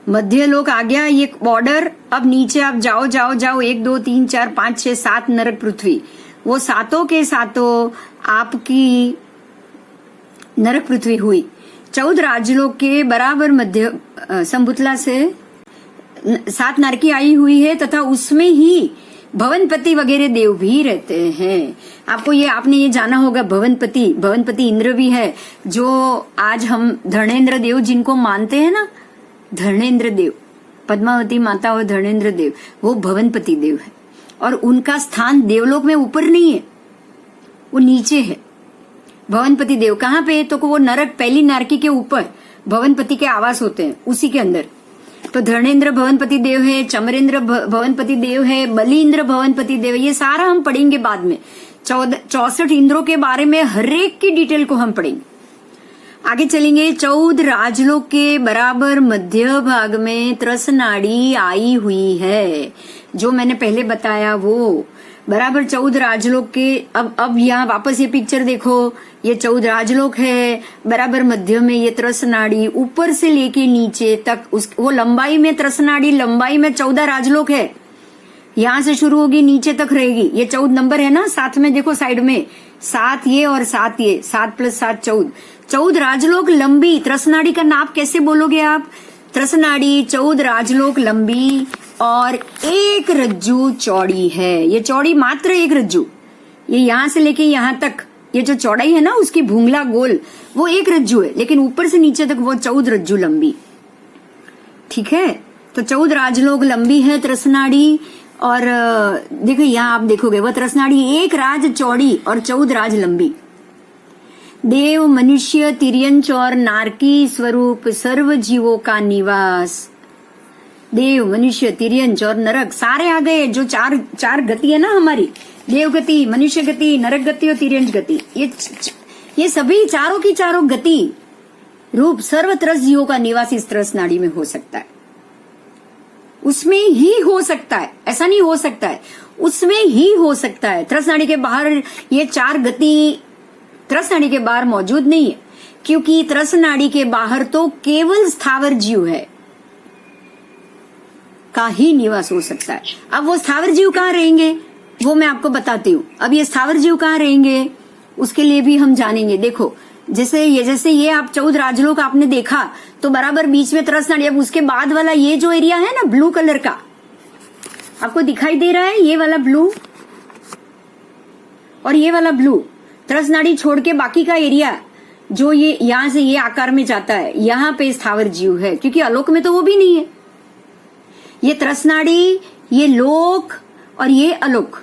मध्य लोक आ गया, ये बॉर्डर। अब नीचे आप जाओ जाओ जाओ, 1 2 3 4 5 6 7 नरक पृथ्वी, वो सातों के सातों आपकी नरक पृथ्वी हुई। 14 राजलोक के बराबर मध्य समपुतला से 7 नारकी आई हुई है, तथा उसमें ही भवनपति वगैरह देव भी रहते हैं। आपने ये जाना होगा, भवनपति इंद्र भी है, जो आज हम धर्णेन्द्र देव जिनको मानते हैं ना, धर्णेन्द्र देव, पद्मावती माता और धर्णेन्द्र देव, वो भवनपति देव है। और उनका स्थान देवलोक में ऊपर नहीं है, वो नीचे है। भवनपति देव कहाँ पे? तो वो नरक, पहली नारकी के ऊपर भवनपति के आवास होते हैं, उसी के अंदर। तो धर्णेन्द्र भवनपति देव है, चमरेंद्र भवनपति देव है, बलीन्द्र भवनपति देव है। ये सारा हम पढ़ेंगे बाद में। 64 इंद्रों के बारे में हर एक की डिटेल को हम पढ़ेंगे। आगे चलेंगे। 14 राजलोक के बराबर मध्य भाग में त्रसनाड़ी आई हुई है, जो मैंने पहले बताया वो बराबर 14 राजलोक के। अब यहाँ वापस ये पिक्चर देखो, ये 14 राजलोक है, बराबर मध्य में ये त्रसनाड़ी, ऊपर से लेके नीचे तक वो लंबाई में, त्रसनाड़ी लंबाई में 14 राजलोक है। यहाँ से शुरू होगी, नीचे तक रहेगी। ये 14 नंबर है ना, साथ में देखो साइड में 7 ये और 7 ये, 7 + 7 14। 14 राजलोक लंबी। त्रसनाड़ी का नाप कैसे बोलोगे आप? त्रसनाड़ी 14 राजलोक लंबी और 1 रज्जू चौड़ी है। ये चौड़ी मात्र 1 रज्जू, ये यहाँ से लेके यहाँ तक ये जो चौड़ाई है ना उसकी भूंगला गोल, वो 1 रज्जू है, लेकिन ऊपर से नीचे तक वो 14 रज्जू लंबी। ठीक है, तो 14 राजलोक लंबी है त्रसनाड़ी। और देखो यहाँ आप देखोगे वह त्रसनाड़ी 1 राज चौड़ी और 14 राज लंबी। देव, मनुष्य, तिर्यंच और नारकी स्वरूप सर्व जीवों का निवास। देव, मनुष्य, तिर्यंच और नरक सारे आ गए। जो चार गति है ना हमारी, देव गति, मनुष्य गति, नरक गति और तिर्यंच गति, ये सभी चारों की चारों गति रूप सर्व त्रस जीवों का निवास इस त्रसनाड़ी में हो सकता है। उसमें ही हो सकता है, ऐसा नहीं हो सकता है, उसमें ही हो सकता है। त्रसनाड़ी के बाहर ये 4 गति त्रसनाड़ी के बाहर मौजूद नहीं है, क्योंकि त्रसनाड़ी के बाहर तो केवल स्थावर जीव है का ही निवास हो सकता है। अब वो स्थावर जीव कहाँ रहेंगे वो मैं आपको बताती हूँ। अब ये स्थावर जीव कहाँ रहेंगे उसके लिए भी हम जानेंगे। देखो जैसे ये आप 14 राजलोक आपने देखा, तो बराबर बीच में त्रसनाड़ी। अब उसके बाद वाला ये जो एरिया है ना ब्लू कलर का, आपको दिखाई दे रहा है, ये वाला ब्लू और ये वाला ब्लू, त्रसनाड़ी छोड़ के बाकी का एरिया जो ये यहां से ये आकार में जाता है, यहाँ पे स्थावर जीव है, क्योंकि अलोक में तो वो भी नहीं है। ये त्रसनाड़ी, ये लोक और ये अलोक,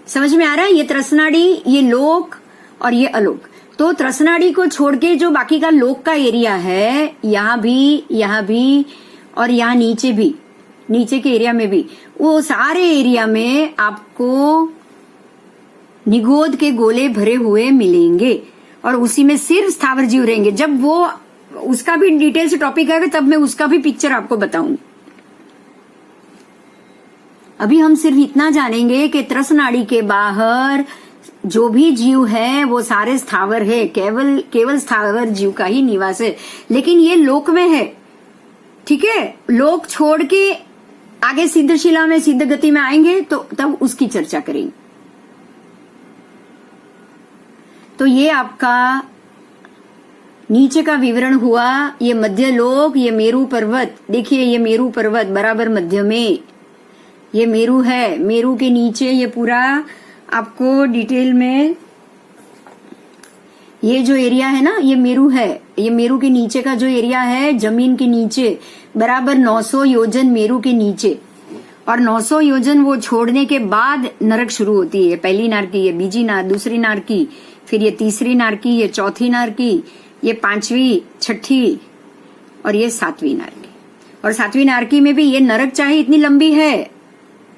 समझ में आ रहा है? ये त्रसनाड़ी, ये लोक और ये अलोक। तो त्रसनाड़ी को छोड़ के जो बाकी का लोक का एरिया है, यहाँ भी और यहाँ नीचे भी, नीचे के एरिया में भी, वो सारे एरिया में आपको निगोद के गोले भरे हुए मिलेंगे और उसी में सिर्फ स्थावर जीव रहेंगे। जब वो उसका भी डिटेल से टॉपिक आएगा तब मैं उसका भी पिक्चर आपको बताऊंगी। अभी हम सिर्फ इतना जानेंगे कि त्रसनाड़ी के बाहर जो भी जीव है वो सारे स्थावर है, केवल स्थावर जीव का ही निवास है। लेकिन ये लोक में है, ठीक है? लोक छोड़ के आगे सिद्धशिला में, सिद्ध गति में आएंगे तो तब उसकी चर्चा करेंगे। तो ये आपका नीचे का विवरण हुआ। ये मध्य लोक, ये मेरू पर्वत, देखिए ये मेरू पर्वत बराबर मध्य में, ये मेरू है। मेरू के नीचे ये पूरा आपको डिटेल में ये जो एरिया है ना, ये मेरू है। ये मेरू के नीचे का जो एरिया है, जमीन के नीचे बराबर 900 योजन मेरू के नीचे, और 900 योजन वो छोड़ने के बाद नरक शुरू होती है। पहली नारकी, ये बीजी दूसरी नारकी, फिर ये तीसरी नारकी, ये चौथी नारकी, ये 5वीं, 6ठी और ये 7वीं नारकी। और 7वीं नारकी में भी ये नरक चाहे इतनी लंबी है,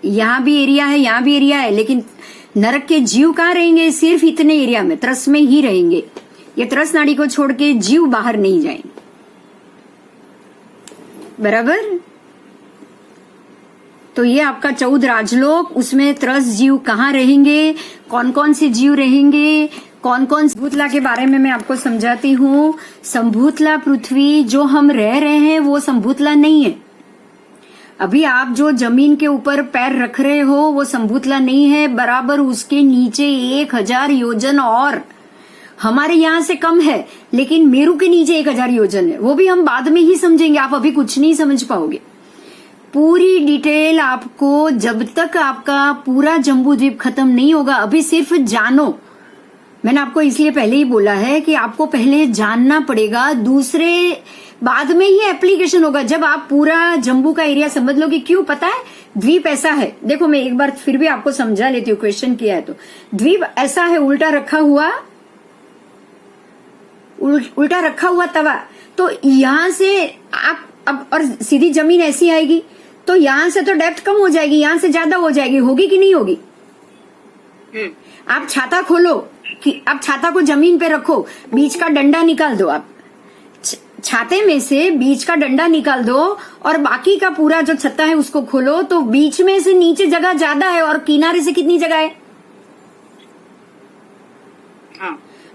यहाँ भी एरिया है, यहाँ भी एरिया है, लेकिन नरक के जीव कहाँ रहेंगे? सिर्फ इतने एरिया में, त्रस में ही रहेंगे। ये त्रस नाड़ी को छोड़ के जीव बाहर नहीं जाएंगे। बराबर? तो ये आपका 14 राजलोक, उसमें त्रस जीव कहाँ रहेंगे, कौन कौन से जीव रहेंगे, कौन कौन संभूतला के बारे में मैं आपको समझाती हूँ। संभूतला पृथ्वी जो हम रह रहे हैं वो संभूतला नहीं है। अभी आप जो जमीन के ऊपर पैर रख रहे हो वो संभूतला नहीं है, बराबर उसके नीचे 1000 योजन और हमारे यहाँ से कम है, लेकिन मेरू के नीचे 1000 योजन है। वो भी हम बाद में ही समझेंगे, आप अभी कुछ नहीं समझ पाओगे। पूरी डिटेल आपको जब तक आपका पूरा जम्बू द्वीप खत्म नहीं होगा, अभी सिर्फ जानो। मैंने आपको इसलिए पहले ही बोला है कि आपको पहले जानना पड़ेगा, दूसरे बाद में ही एप्लीकेशन होगा। जब आप पूरा जम्बू का एरिया समझ लोगे, क्यों पता है? द्वीप ऐसा है, देखो मैं एक बार फिर भी आपको समझा लेती हूँ, क्वेश्चन किया है तो। द्वीप ऐसा है, उल्टा रखा हुआ, उल्टा रखा हुआ तवा। तो यहां से आप अब, और सीधी जमीन ऐसी आएगी, तो यहां से तो डेप्थ कम हो जाएगी, यहां से ज्यादा हो जाएगी, होगी कि नहीं होगी? आप छाता खोलो, कि आप छाता को जमीन पे रखो, बीच का डंडा निकाल दो, आप छाते में से बीच का डंडा निकाल दो और बाकी का पूरा जो छत्ता है उसको खोलो, तो बीच में से नीचे जगह ज्यादा है और किनारे से कितनी जगह है?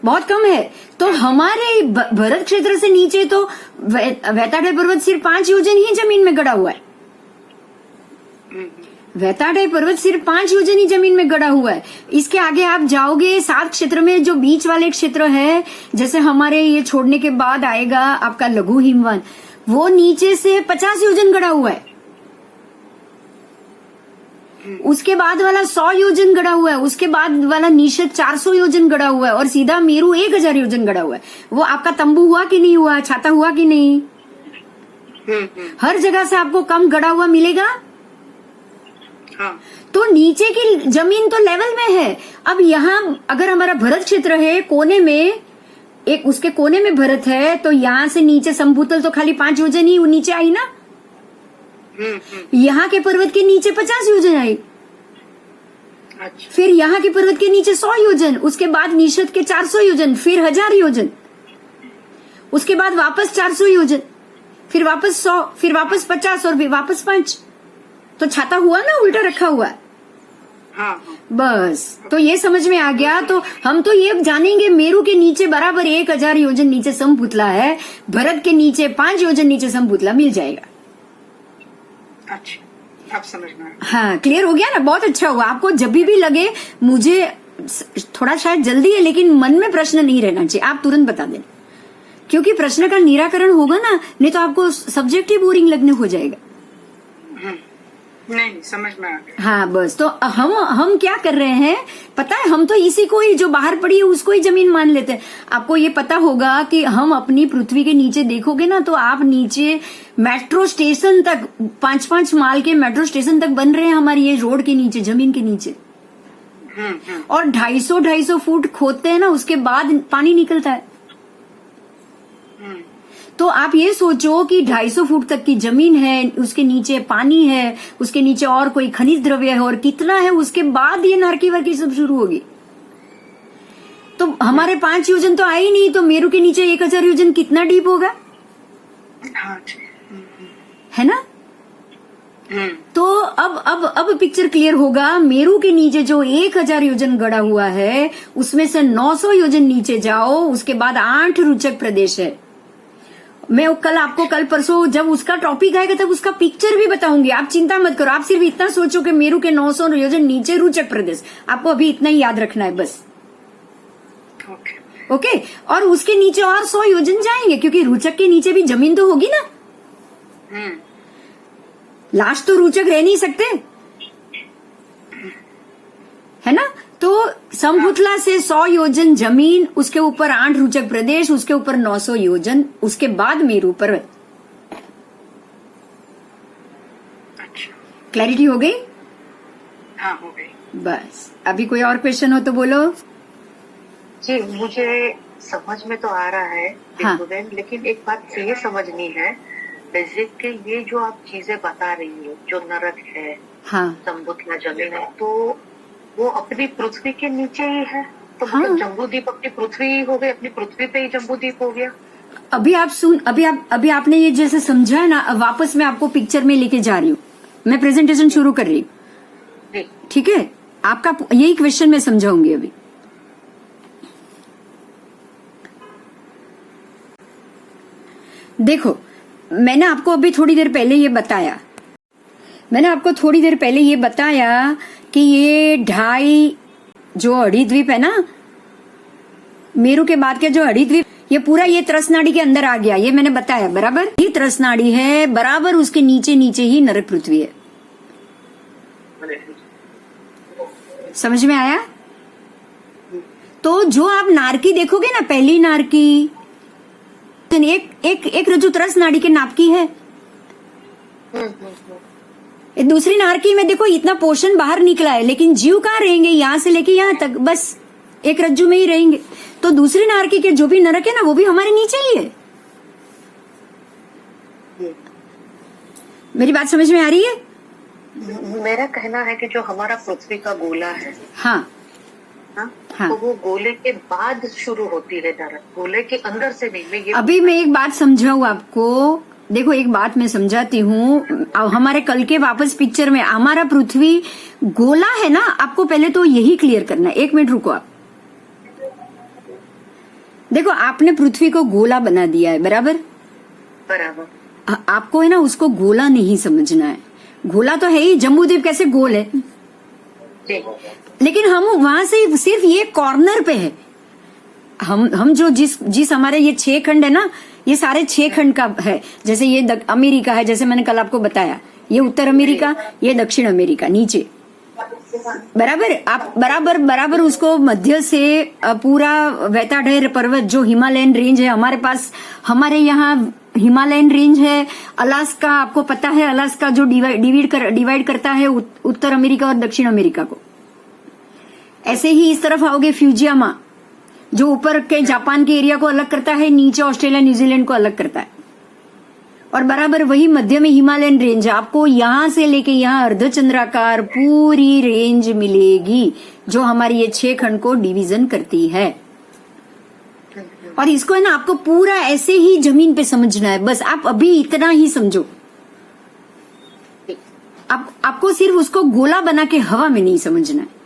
बहुत कम है। तो हमारे भरत क्षेत्र से नीचे तो वैताडय पर्वत सिर्फ 5 योजन ही जमीन में गड़ा हुआ है। वैताडय पर्वत सिर्फ 5 योजन ही जमीन में गड़ा हुआ है। इसके आगे आप जाओगे 7 क्षेत्र में, जो बीच वाले क्षेत्र है, जैसे हमारे ये छोड़ने के बाद आएगा आपका लघु हिमवन, वो नीचे से 50 योजन गड़ा हुआ है। उसके बाद वाला 100 योजन गड़ा हुआ है, उसके बाद वाला निषद 400 योजन गड़ा हुआ है, और सीधा मेरू 1000 योजन गड़ा हुआ है। वो आपका तंबू हुआ कि नहीं हुआ, छाता हुआ कि नहीं? हर जगह से आपको कम गड़ा हुआ मिलेगा। हाँ। तो नीचे की जमीन तो लेवल में है। अब यहाँ अगर हमारा भरत क्षेत्र है, कोने में एक उसके कोने में भरत है, तो यहाँ से नीचे संभूतल तो खाली 5 योजन ही नीचे आई ना। यहाँ के पर्वत के नीचे 50 योजन आई। अच्छा। फिर यहाँ के पर्वत के नीचे 100 योजन, उसके बाद निषद के 400 योजन, फिर 1000 योजन, उसके बाद वापस 400 योजन, फिर वापस 100, फिर वापस 50 और फिर वापस 5। तो छाता हुआ ना, उल्टा रखा हुआ है। हाँ। बस, तो ये समझ में आ गया। तो हम तो ये जानेंगे, मेरू के नीचे बराबर 1000 योजन नीचे संभूतला है, भरत के नीचे 5 योजन नीचे संभूतला मिल जाएगा। अच्छा, अब समझ में आया। हाँ, क्लियर हो गया ना? बहुत अच्छा हुआ। आपको जब भी लगे मुझे थोड़ा शायद जल्दी है, लेकिन मन में प्रश्न नहीं रहना चाहिए, आप तुरंत बता देना, क्योंकि प्रश्न का निराकरण होगा ना, नहीं तो आपको सब्जेक्ट ही बोरिंग लगने हो जाएगा। नहीं, समझ में आ गया। हाँ, बस। तो हम क्या कर रहे हैं पता है? हम तो इसी को ही, जो बाहर पड़ी है उसको ही जमीन मान लेते हैं। आपको ये पता होगा कि हम अपनी पृथ्वी के नीचे देखोगे ना, तो आप नीचे मेट्रो स्टेशन तक, 5-5 माल के मेट्रो स्टेशन तक बन रहे हैं हमारी ये रोड के नीचे, जमीन के नीचे। और 250 फुट खोदते हैं ना, उसके बाद पानी निकलता है। तो आप ये सोचो कि 250 फुट तक की जमीन है, उसके नीचे पानी है, उसके नीचे और कोई खनिज द्रव्य है, और कितना है, उसके बाद ये नारकी वारकी सब शुरू होगी। तो हमारे 5 योजन तो आए ही नहीं, तो मेरू के नीचे 1000 योजन कितना डीप होगा? हाँ, है ना? तो अब पिक्चर क्लियर होगा। मेरू के नीचे जो 1000 योजन गड़ा हुआ है, उसमें से 900 योजन नीचे जाओ, उसके बाद 8 रुचक प्रदेश है। मैं आपको कल परसों जब उसका टॉपिक आएगा तब उसका पिक्चर भी बताऊंगी, आप चिंता मत करो। आप सिर्फ इतना सोचो कि मेरू के 900 योजन नीचे रुचक प्रदेश, आपको अभी इतना ही याद रखना है बस। ओके। और उसके नीचे और 100 योजन जाएंगे, क्योंकि रुचक के नीचे भी जमीन तो होगी ना। लास्ट तो रुचक रह नहीं सकते, है ना? तो संभूतला से 100 योजन जमीन, उसके ऊपर 8 रुचक प्रदेश, उसके ऊपर 900 योजन, उसके बाद मेरू पर्वत। अच्छा, क्लैरिटी हो गई? हाँ, हो गई। बस, अभी कोई और क्वेश्चन हो तो बोलो। जी मुझे समझ में तो आ रहा है हाँ। बिल्कुल, लेकिन एक बात ये समझनी है बेसिक ये जो आप चीजें बता रही हो, जो नरक है, हाँ जम्बूद्वीप जमीन है, तो वो अपनी पृथ्वी के नीचे ही है। तो हाँ। मतलब जम्बूद्वीप अपनी पृथ्वी ही हो गई, अपनी पृथ्वी पे ही जम्बूद्वीप हो गया। अभी आपने ये जैसे समझा है ना, अब वापस मैं आपको पिक्चर में लेके जा रही हूँ। मैं प्रेजेंटेशन शुरू कर रही हूँ, जी ठीक है? आपका यही क्वेश्चन मैं समझाऊंगी अभी। देखो, मैंने आपको अभी थोड़ी देर पहले ये बताया, कि ये 2.5 जो अड़ी द्वीप है ना, मेरू के बाद के जो अड़ी द्वीप, ये पूरा ये त्रसनाड़ी के अंदर आ गया, ये मैंने बताया बराबर। ये त्रसनाड़ी है, बराबर उसके नीचे नीचे ही नरक पृथ्वी है। समझ में आया? तो जो आप नारकी देखोगे ना, पहली नारकी एक रज्जु त्रसनाड़ी के नाप की है। दूसरी नारकी में देखो इतना पोषण बाहर निकला है, लेकिन जीव कहाँ रहेंगे? यहां से लेके यहां तक बस एक रज्जु में ही रहेंगे। तो दूसरी नारकी के जो भी नरक है ना, वो भी हमारे नीचे ही है। मेरी बात समझ में आ रही है? मेरा कहना है कि जो हमारा पृथ्वी का गोला है, हाँ हाँ। तो वो गोले के बाद शुरू होती है नरक, गोले के अंदर से नहीं। मैं ये अभी मैं एक बात समझाऊं आपको। देखो, एक बात मैं समझाती हूँ। हमारे कल के वापस पिक्चर में हमारा पृथ्वी गोला है ना, आपको पहले तो यही क्लियर करना है। 1 मिनट रुको आप। देखो, आपने पृथ्वी को गोला बना दिया है, बराबर? बराबर। आपको है ना उसको गोला नहीं समझना है। गोला तो है ही, जम्बूद्वीप कैसे गोल है, जी लेकिन हम वहां से सिर्फ ये कॉर्नर पे है। हम जो जिस हमारे ये 6 खंड है ना, ये सारे 6 खंड का है। जैसे ये अमेरिका है, जैसे मैंने कल आपको बताया, ये उत्तर अमेरिका, ये दक्षिण अमेरिका नीचे, बराबर। आप बराबर उसको मध्य से पूरा वेताढेर पर्वत जो हिमालयन रेंज है हमारे पास, हमारे यहाँ हिमालयन रेंज है। अलास्का, आपको पता है अलास्का जो डिवाइड करता है उत्तर अमेरिका और दक्षिण अमेरिका को। ऐसे ही इस तरफ आओगे फ्यूजियामा, जो ऊपर के जापान के एरिया को अलग करता है, नीचे ऑस्ट्रेलिया न्यूजीलैंड को अलग करता है। और बराबर वही मध्य में हिमालयन रेंज है। आपको यहां से लेके यहां अर्धचंद्राकार पूरी रेंज मिलेगी, जो हमारी ये 6 खंड को डिवीजन करती है। और इसको है ना आपको पूरा ऐसे ही जमीन पे समझना है, बस आप अभी इतना ही समझो। आपको सिर्फ उसको गोला बना के हवा में नहीं समझना है।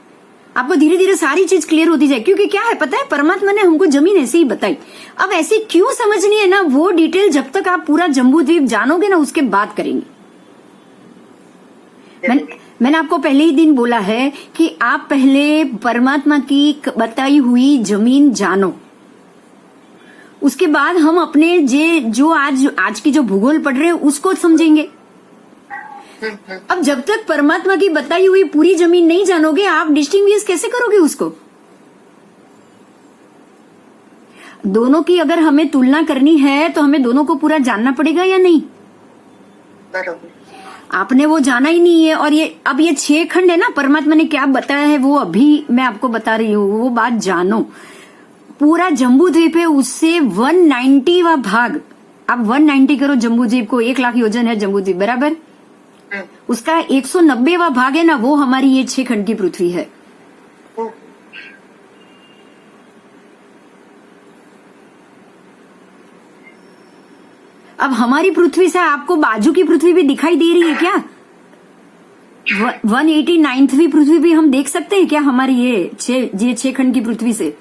आपको धीरे धीरे सारी चीज क्लियर होती जाए, क्योंकि क्या है पता है, परमात्मा ने हमको जमीन ऐसे ही बताई। अब ऐसे क्यों समझनी है ना, वो डिटेल जब तक आप पूरा जम्बूद्वीप जानोगे ना, उसके बाद करेंगे। मैंने आपको पहले ही दिन बोला है कि आप पहले परमात्मा की बताई हुई जमीन जानो, उसके बाद हम अपने जो आज की जो भूगोल पढ़ रहे हैं उसको समझेंगे। अब जब तक परमात्मा की बताई हुई पूरी जमीन नहीं जानोगे, आप डिस्टिंग्विश कैसे करोगे उसको? दोनों की अगर हमें तुलना करनी है तो हमें दोनों को पूरा जानना पड़ेगा या नहीं? बराबर। आपने वो जाना ही नहीं है। और अब ये 6 खंड है ना, परमात्मा ने क्या बताया है वो अभी मैं आपको बता रही हूँ, वो बात जानो। पूरा जम्बूद्वीप है, उससे 190वां भाग, आप 190 करो जम्बूद्वीप को, 1 लाख योजन है जम्बूद्वीप, बराबर? उसका 190वां भाग है ना, वो हमारी ये 6 खंड की पृथ्वी है। अब हमारी पृथ्वी से आपको बाजू की पृथ्वी भी दिखाई दे रही है क्या? 189वीं पृथ्वी भी हम देख सकते हैं क्या हमारी ये 6 खंड की पृथ्वी से?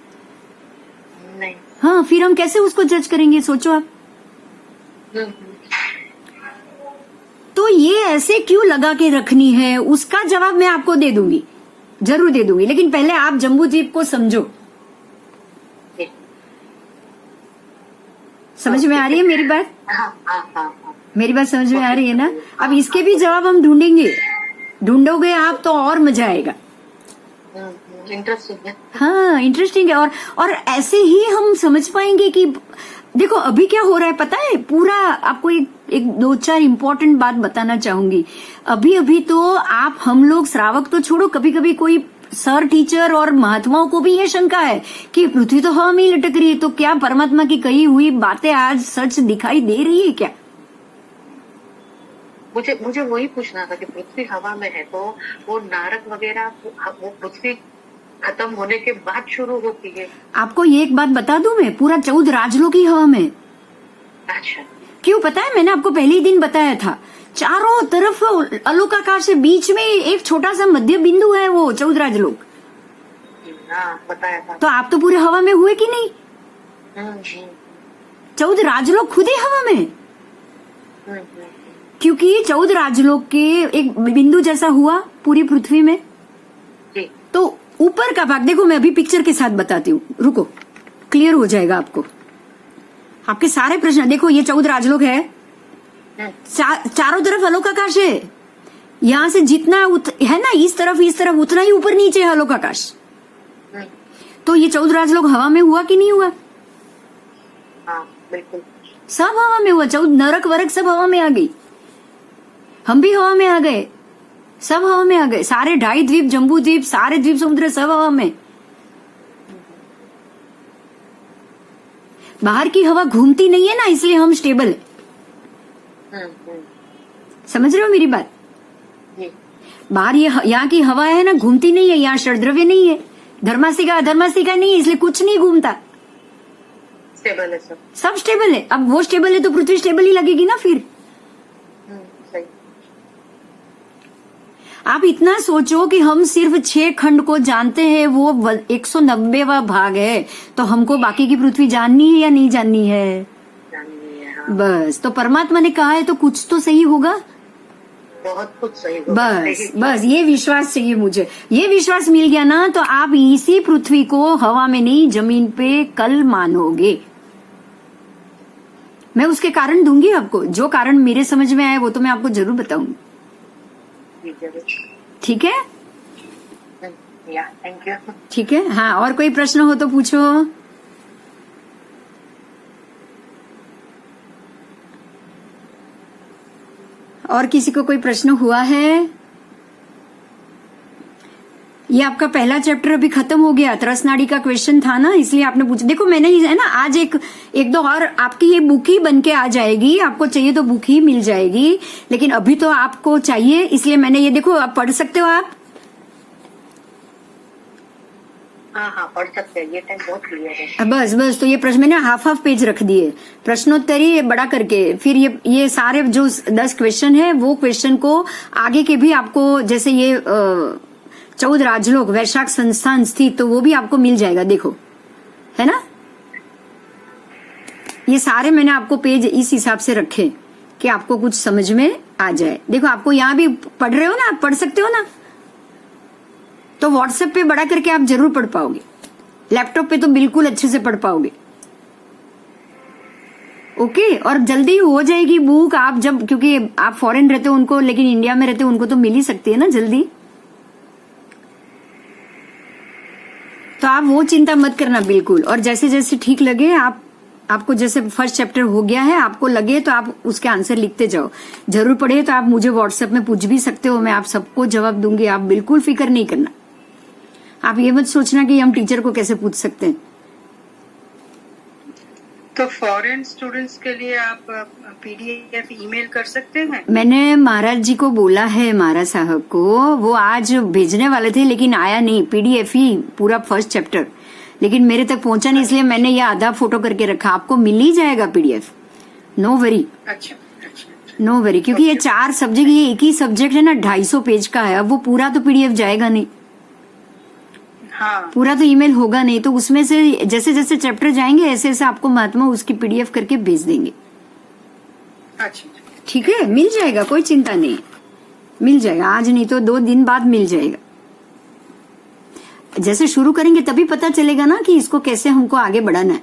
नहीं। हाँ, फिर हम कैसे उसको जज करेंगे, सोचो आप। तो ये ऐसे क्यों लगा के रखनी है, उसका जवाब मैं आपको दे दूंगी, जरूर दे दूंगी, लेकिन पहले आप जम्बूद्वीप को समझो। समझ में आ रही है मेरी बात? मेरी बात समझ में आ रही है ना? अब इसके भी जवाब हम ढूंढोगे आप तो और मजा आएगा। इंटरेस्टिंग है। हाँ, इंटरेस्टिंग है। और ऐसे ही हम समझ पाएंगे कि देखो अभी क्या हो रहा है पता है, पूरा आपको एक 2-4 इम्पोर्टेंट बात बताना चाहूंगी। अभी तो आप हम लोग श्रावक तो छोड़ो, कभी कभी कोई सर टीचर और महात्माओं को भी ये शंका है कि पृथ्वी तो हवा में ही लटक रही है, तो क्या परमात्मा की कही हुई बातें आज सच दिखाई दे रही है क्या? मुझे वही पूछना था कि पृथ्वी हवा में है तो वो नारक वगैरह वो पृथ्वी खत्म होने के बाद शुरू होती है। आपको ये एक बात बता दूं, मैं पूरा 14 राजलोक की हवा में। अच्छा, क्यों पता है? मैंने आपको पहले ही दिन बताया था, चारों तरफ अलोकाकाश से बीच में एक छोटा सा मध्य बिंदु है, वो 14 राजलोक। हाँ बताया था। तो आप तो पूरे हवा में हुए कि नहीं? जी। 14 राजलोक खुद ही हवा में, हम्म, क्योंकि 14 राजलोक के एक बिंदु जैसा हुआ पूरी पृथ्वी में। जी। तो ऊपर का भाग देखो, मैं अभी पिक्चर के साथ बताती हूँ, रुको, क्लियर हो जाएगा आपको। आपके सारे प्रश्न देखो, ये 14 राजलोक है, चारों तरफ अलोकाकाश है। यहाँ से जितना है ना, इस तरफ उतना ही ऊपर नीचे है अलोकाकाश। तो ये 14 राजलोक हवा में हुआ कि नहीं हुआ? हाँ बिल्कुल, सब हवा में हुआ। 14 नरक वरक सब हवा में आ गई, हम भी हवा में आ गए, सब हवा में आ गए। सारे 2.5 द्वीप, जम्बू द्वीप, सारे द्वीप समुद्र सब हवा में। बाहर की हवा घूमती नहीं है ना, इसलिए हम स्टेबल है। समझ रहे हो मेरी बात? बाहर ये यहाँ की हवा है ना, घूमती नहीं है, यहाँ षड्द्रव्य नहीं है, धर्मासिका अधर्मासिका नहीं है, इसलिए कुछ नहीं घूमता, स्टेबल है सब स्टेबल है। अब वो स्टेबल है तो पृथ्वी स्टेबल ही लगेगी ना फिर। सही। आप इतना सोचो कि हम सिर्फ 6 खंड को जानते हैं, वो 190वां भाग है, तो हमको बाकी की पृथ्वी जाननी है या नहीं जाननी है? बस, तो परमात्मा ने कहा है तो कुछ तो सही होगा, बहुत कुछ सही होगा। बस ये विश्वास चाहिए मुझे। ये विश्वास मिल गया ना, तो आप इसी पृथ्वी को हवा में नहीं जमीन पे कल मानोगे। मैं उसके कारण दूंगी आपको, जो कारण मेरे समझ में आए वो तो मैं आपको जरूर बताऊंगी। ठीक है? Thank you. ठीक है, हाँ, और कोई प्रश्न हो तो पूछो। और किसी को कोई प्रश्न हुआ है? ये आपका पहला चैप्टर अभी खत्म हो गया, त्रसनाड़ी का क्वेश्चन था ना, इसलिए आपने पूछा। देखो मैंने है ना, आज एक दो और आपकी ये बुक ही बन के आ जाएगी, आपको चाहिए तो बुक ही मिल जाएगी, लेकिन अभी तो आपको चाहिए, इसलिए मैंने ये, देखो आप पढ़ सकते हो आप। हाँ पढ़ सकते हैं, ये टाइम बहुत क्लियर है। बस तो ये प्रश्न मैंने हाफ पेज रख दिए, प्रश्नोत्तरी बड़ा करके, फिर ये सारे जो 10 क्वेश्चन है, वो क्वेश्चन को आगे के भी आपको, जैसे ये 14 राजलोक वैशाख संस्थान स्थित, तो वो भी आपको मिल जाएगा, देखो है ना। ये सारे मैंने आपको पेज इस हिसाब से रखे कि आपको कुछ समझ में आ जाए। देखो आपको यहाँ भी पढ़ रहे हो ना, आप पढ़ सकते हो ना, तो व्हाट्सएप पे बड़ा करके आप जरूर पढ़ पाओगे, लैपटॉप पे तो बिल्कुल अच्छे से पढ़ पाओगे। ओके, और जल्दी हो जाएगी बुक, आप जब, क्योंकि आप फॉरेन रहते हो उनको, लेकिन इंडिया में रहते हो उनको तो मिल ही सकती है ना जल्दी, तो आप वो चिंता मत करना बिल्कुल। और जैसे जैसे ठीक लगे, आपको जैसे फर्स्ट चैप्टर हो गया है, आपको लगे तो आप उसके आंसर लिखते जाओ। जरूर पड़े तो आप मुझे व्हाट्सएप में पूछ भी सकते हो, मैं आप सबको जवाब दूंगी, आप बिल्कुल फिक्र नहीं करना। आप ये मत सोचना कि हम टीचर को कैसे पूछ सकते हैं। तो फॉरेन स्टूडेंट्स के लिए आप पीडीएफ ईमेल कर सकते हैं? मैंने महाराज जी को बोला है, महाराज साहब को, वो आज भेजने वाले थे लेकिन आया नहीं, पीडीएफ ही पूरा फर्स्ट चैप्टर, लेकिन मेरे तक पहुंचा नहीं, इसलिए मैंने ये आधा फोटो करके रखा। आपको मिल ही जाएगा पीडीएफ, नो वरी। अच्छा, नो वरी, क्योंकि ये 4 सब्जेक्ट, ये एक ही सब्जेक्ट है ना, 250 पेज का है, अब वो पूरा तो पीडीएफ जाएगा नहीं, हाँ, पूरा तो ईमेल होगा नहीं, तो उसमें से जैसे जैसे चैप्टर जाएंगे ऐसे ऐसे आपको महात्मा उसकी पीडीएफ करके भेज देंगे। अच्छा, ठीक है, मिल जाएगा, कोई चिंता नहीं, मिल जाएगा, आज नहीं तो 2 दिन बाद मिल जाएगा। जैसे शुरू करेंगे तभी पता चलेगा ना कि इसको कैसे हमको आगे बढ़ाना है।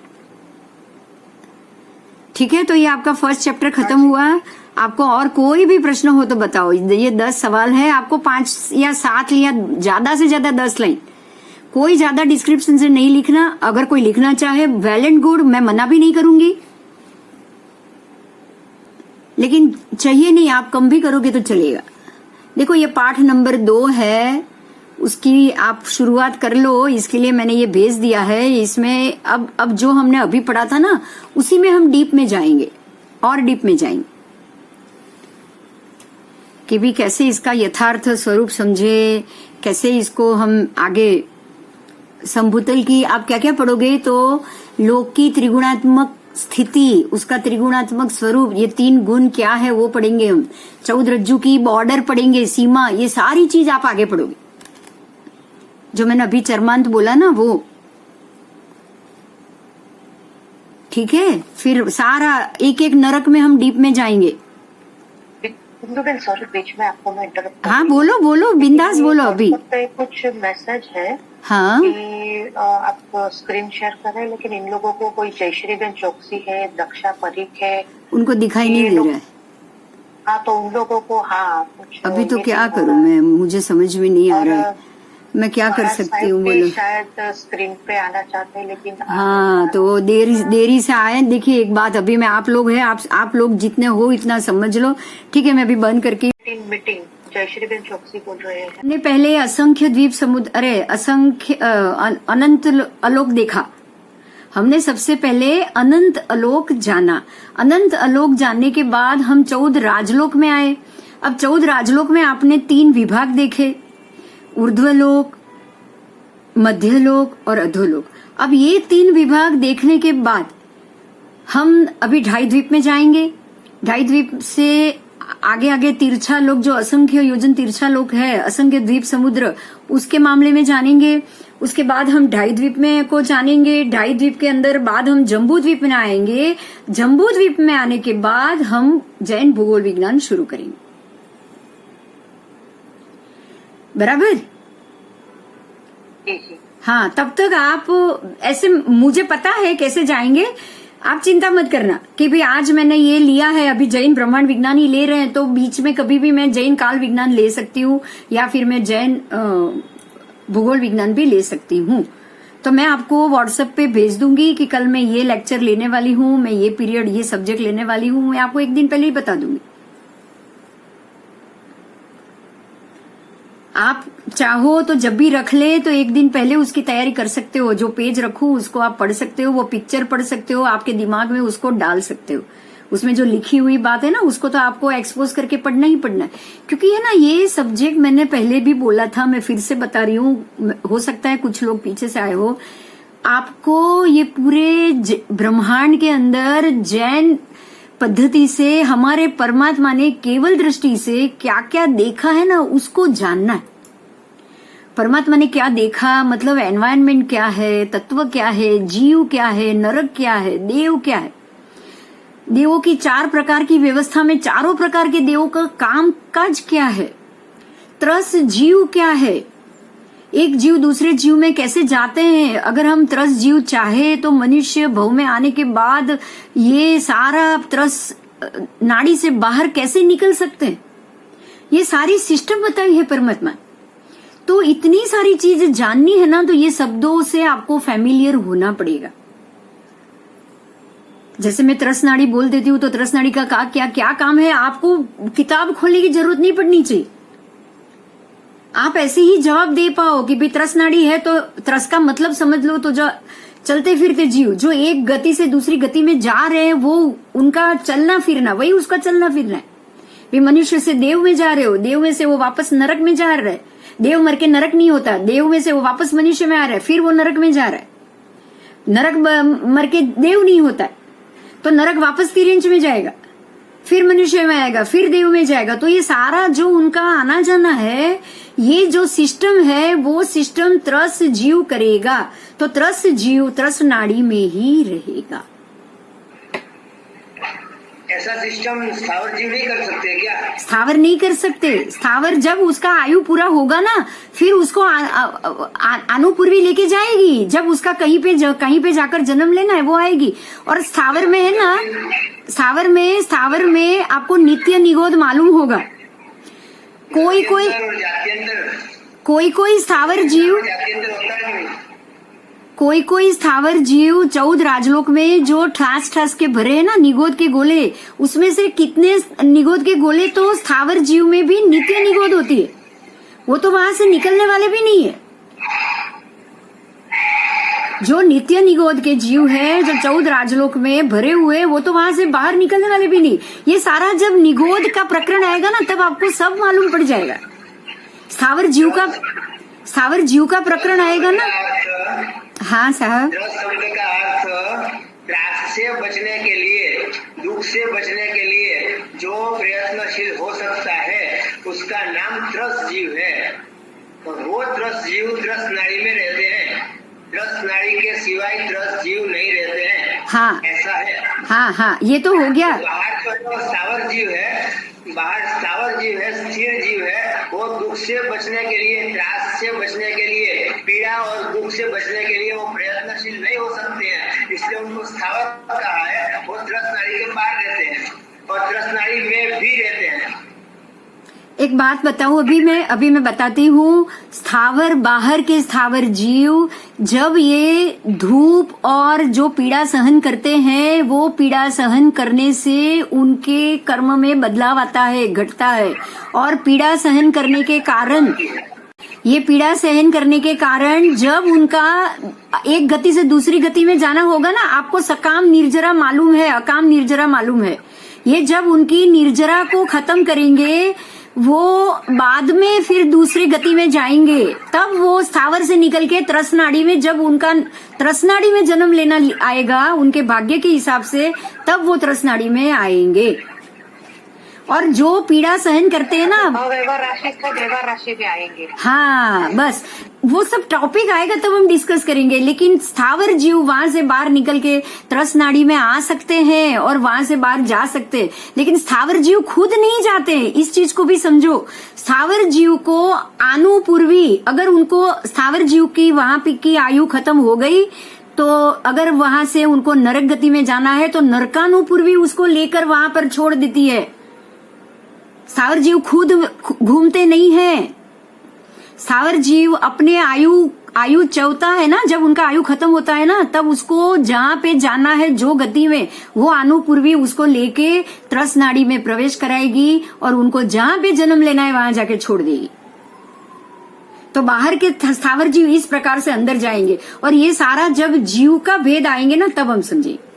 ठीक है, तो ये आपका फर्स्ट चैप्टर खत्म हुआ। आपको और कोई भी प्रश्न हो तो बताओ। ये 10 सवाल है, आपको 5 या 7 या ज्यादा से ज्यादा 10 लाइन, कोई ज्यादा डिस्क्रिप्शन से नहीं लिखना। अगर कोई लिखना चाहे वेल एंड गुड, मैं मना भी नहीं करूंगी, लेकिन चाहिए नहीं, आप कम भी करोगे तो चलेगा। देखो ये पाठ नंबर 2 है, उसकी आप शुरुआत कर लो, इसके लिए मैंने ये भेज दिया है। इसमें अब जो हमने अभी पढ़ा था ना, उसी में हम डीप में जाएंगे और डीप में जाएंगे कि भी कैसे इसका यथार्थ स्वरूप समझे, कैसे इसको हम आगे संभूतल की आप क्या क्या पढ़ोगे तो लोक की त्रिगुणात्मक स्थिति, उसका त्रिगुणात्मक स्वरूप, ये 3 गुण क्या है वो पढ़ेंगे हम। 14 रज्जु की बॉर्डर पढ़ेंगे, सीमा, ये सारी चीज आप आगे पढ़ोगे। जो मैंने अभी चरमांत बोला ना वो, ठीक है। फिर सारा एक एक नरक में हम डीप में जाएंगे। सॉरी, बीच में आपको मैं इंटरप्ट। हाँ बोलो बोलो, बिंदास बोलो। अभी कुछ मैसेज है हाँ कि आप स्क्रीन शेयर कर रहे हैं, लेकिन इन लोगों को कोई जयश्री बेन चौकसी है, दक्षा परीख है, उनको दिखाई नहीं दे रहा है। हाँ, तो उन लोगों को कुछ अभी तो क्या करूं मैं, मुझे समझ में नहीं आ रहा है, मैं क्या कर सकती हूँ बोलो। शायद स्क्रीन पे आना चाहते हैं लेकिन हाँ, तो वो देरी से आए। देखिए एक बात, अभी मैं आप लोग हैं, आप लोग जितने हो इतना समझ लो, ठीक है। मैं अभी बंद करके मीटिंग जयश्री बेन चौकसी बोल रहे हैं। हमने पहले असंख्य द्वीप समुद्र, अरे असंख्य अनंत आलोक देखा। हमने सबसे पहले अनंत आलोक जाना। अनंत आलोक जानने के बाद हम 14 राजलोक में आए। अब 14 राजलोक में आपने 3 विभाग देखे, ऊर्ध्वलोक, मध्यलोक और अधोलोक। अब ये 3 विभाग देखने के बाद हम अभी 2.5 द्वीप में जाएंगे। 2.5 द्वीप से आगे आगे तिरछा लोक, जो असंख्य योजन तिरछा लोक है, असंख्य द्वीप समुद्र, उसके मामले में जानेंगे। उसके बाद हम 2.5 द्वीप में को जानेंगे। 2.5 द्वीप के अंदर बाद हम जम्बू द्वीप में आएंगे। जम्बू द्वीप में आने के बाद हम जैन भूगोल विज्ञान शुरू करेंगे। बराबर? हाँ, तब तक आप ऐसे, मुझे पता है कैसे जाएंगे, आप चिंता मत करना कि भाई आज मैंने ये लिया है, अभी जैन ब्रह्मांड विज्ञान ही ले रहे हैं, तो बीच में कभी भी मैं जैन काल विज्ञान ले सकती हूँ या फिर मैं जैन भूगोल विज्ञान भी ले सकती हूँ। तो मैं आपको व्हाट्सएप पे भेज दूंगी कि कल मैं ये लेक्चर लेने वाली हूँ, मैं ये पीरियड ये सब्जेक्ट लेने वाली हूँ, मैं आपको एक दिन पहले ही बता दूंगी। आप चाहो तो जब भी रख ले तो एक दिन पहले उसकी तैयारी कर सकते हो। जो पेज रखूं उसको आप पढ़ सकते हो, वो पिक्चर पढ़ सकते हो, आपके दिमाग में उसको डाल सकते हो। उसमें जो लिखी हुई बात है ना, उसको तो आपको एक्सपोज करके पढ़ना ही पढ़ना है। क्योंकि है ना, ये सब्जेक्ट मैंने पहले भी बोला था, मैं फिर से बता रही हूँ, हो सकता है कुछ लोग पीछे से आए हो। आपको ये पूरे ब्रह्मांड के अंदर जैन पद्धति से हमारे परमात्मा ने केवल दृष्टि से क्या क्या देखा है ना, उसको जानना है। परमात्मा ने क्या देखा, मतलब एनवायरनमेंट क्या है, तत्व क्या है, जीव क्या है, नरक क्या है, देव क्या है। देवों की 4 प्रकार की व्यवस्था में चारों प्रकार के देवों का काम काज क्या है, त्रस जीव क्या है, एक जीव दूसरे जीव में कैसे जाते हैं। अगर हम त्रस जीव चाहे तो मनुष्य भव में आने के बाद ये सारा त्रस नाड़ी से बाहर कैसे निकल सकते हैं, ये सारी सिस्टम बताई है परमात्मा। तो इतनी सारी चीजें जाननी है ना, तो ये शब्दों से आपको फैमिलियर होना पड़ेगा। जैसे मैं त्रस नाड़ी बोल देती हूँ तो त्रस नाड़ी का क्या क्या काम है, आपको किताब खोलने की जरूरत नहीं पड़नी चाहिए। आप ऐसे ही जवाब दे पाओ कि भाई त्रस नाड़ी है तो त्रस का मतलब समझ लो। तो जो चलते फिरते जीव जो एक गति से दूसरी गति में जा रहे हैं, वो उनका चलना फिरना, वही उसका चलना फिरना है। भाई मनुष्य से देव में जा रहे हो, देव में से वो वापस नरक में जा रहे हैं। देव मर के नरक नहीं होता, देव में से वो वापस मनुष्य में आ रहा है, फिर वो नरक में जा रहा है। नरक मर के देव नहीं होता है, तो नरक वापस तिरंज में जाएगा, फिर मनुष्य में आएगा, फिर देव में जाएगा। तो ये सारा जो उनका आना जाना है, ये जो सिस्टम है, वो सिस्टम त्रस जीव करेगा। तो त्रस जीव त्रस नाड़ी में ही रहेगा। ऐसा सिस्टम स्थावर जीव नहीं कर सकते क्या? स्थावर नहीं कर सकते। स्थावर जब उसका आयु पूरा होगा ना, फिर उसको अनुपूर्वी लेके जाएगी। जब उसका कहीं पे जाकर जन्म लेना है, वो आएगी। और स्थावर में है ना, स्थावर में आपको नित्य निगोद मालूम होगा। कोई स्थावर जीव, कोई स्थावर जीव 14 राजलोक में जो ठास के भरे हैं ना निगोद के गोले, उसमें से कितने निगोद के गोले तो स्थावर जीव में भी नित्य निगोद होती है। वो तो वहां से निकलने वाले भी नहीं है। जो नित्य निगोद के जीव है, जो 14 राजलोक में भरे हुए, वो तो वहां से बाहर निकलने वाले भी नहीं। ये सारा जब निगोद का प्रकरण आएगा ना, तब आपको सब मालूम पड़ जाएगा। स्थावर जीव का प्रकरण आएगा ना। हाँ साहब। त्रस शब्द का अर्थ त्रास से बचने के लिए, दुख से बचने के लिए जो प्रयत्नशील हो सकता है, उसका नाम त्रस जीव है। और वो त्रस जीव त्रस नाड़ी में रहते हैं। त्रस नाड़ी के सिवाय त्रस जीव नहीं रहते हैं। हाँ ऐसा है। हाँ, ये तो हो गया। बाहर तो जो स्थावर जीव है, स्थिर जीव है, वो दुख से बचने के लिए, त्रास से बचने के लिए, पीड़ा और दुख से बचने के लिए वो प्रयत्नशील नहीं हो सकते हैं, इसलिए उनको स्थावर कहा है। वो त्रस नाड़ी के पार रहते हैं और त्रस नाड़ी में भी रहते हैं। एक बात बताऊं, अभी मैं बताती हूँ। स्थावर, बाहर के स्थावर जीव जब ये धूप और जो पीड़ा सहन करते हैं, वो पीड़ा सहन करने से उनके कर्म में बदलाव आता है, घटता है। और पीड़ा सहन करने के कारण जब उनका एक गति से दूसरी गति में जाना होगा ना, आपको सकाम निर्जरा मालूम है, अकाम निर्जरा मालूम है। ये जब उनकी निर्जरा को खत्म करेंगे, वो बाद में फिर दूसरी गति में जाएंगे, तब वो स्थावर से निकल के त्रसनाड़ी में, जब उनका त्रसनाड़ी में जन्म लेना आएगा उनके भाग्य के हिसाब से, तब वो त्रसनाड़ी में आएंगे। और जो पीड़ा सहन करते हैं ना, व्यवहार राशि भी आएंगे। हाँ, बस वो सब टॉपिक आएगा तब हम डिस्कस करेंगे। लेकिन स्थावर जीव वहां से बाहर निकल के त्रस नाड़ी में आ सकते हैं और वहां से बाहर जा सकते हैं, लेकिन स्थावर जीव खुद नहीं जाते। इस चीज को भी समझो। स्थावर जीव को आनुपूर्वी, अगर उनको स्थावर जीव की वहां की आयु खत्म हो गई, तो अगर वहां से उनको नरक गति में जाना है, तो नरकानुपूर्वी उसको लेकर वहां पर छोड़ देती है। स्थावर जीव खुद घूमते नहीं है। स्थावर जीव अपने आयु चौथा है ना, जब उनका आयु खत्म होता है ना, तब उसको जहां पे जाना है, जो गति में, वो आनुपूर्वी उसको लेके त्रस नाड़ी में प्रवेश कराएगी और उनको जहां पे जन्म लेना है वहां जाके छोड़ देगी। तो बाहर के स्थावर जीव इस प्रकार से अंदर जाएंगे। और ये सारा जब जीव का भेद आएंगे ना, तब हम समझेंगे।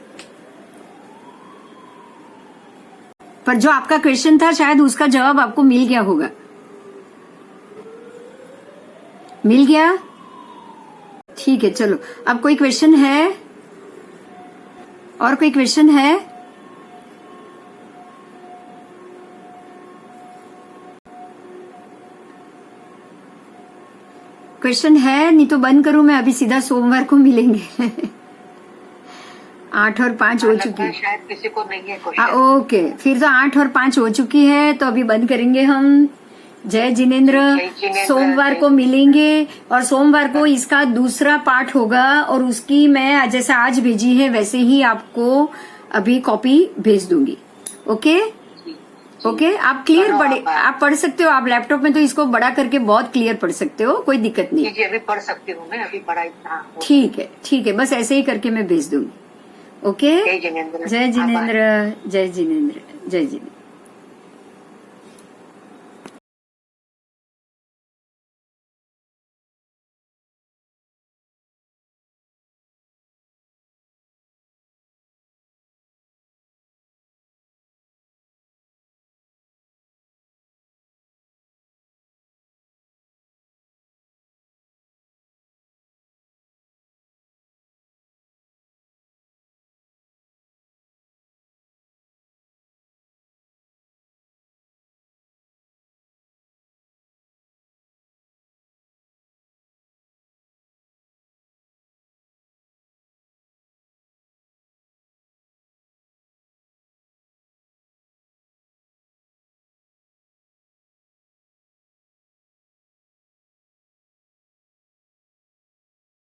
पर जो आपका क्वेश्चन था, शायद उसका जवाब आपको मिल गया होगा। मिल गया? ठीक है, चलो। अब कोई क्वेश्चन है? और कोई क्वेश्चन है? क्वेश्चन है? नहीं तो बंद करूं मैं, अभी सीधा सोमवार को मिलेंगे। 8 और 5 हो चुकी है। शायद किसी को नहीं है क्वेश्चन। ओके, फिर तो 8 और 5 हो चुकी है, तो अभी बंद करेंगे हम। जय जिनेन्द्र। सोमवार को मिलेंगे और सोमवार को इसका दूसरा पार्ट होगा, और उसकी मैं जैसे आज भेजी है वैसे ही आपको अभी कॉपी भेज दूंगी। ओके ओके, आप क्लियर आप पढ़ सकते हो। आप लैपटॉप में तो इसको बड़ा करके बहुत क्लियर पढ़ सकते हो, कोई दिक्कत नहीं। जी, अभी पढ़ सकती हूँ मैं, अभी पढ़ा इतना। ठीक है, बस ऐसे ही करके मैं भेज दूंगी। ओके, जय जिनेन्द्र। जय जिनेन्द्र, जय जिनेन्द्र, जय जिनेन्द्र।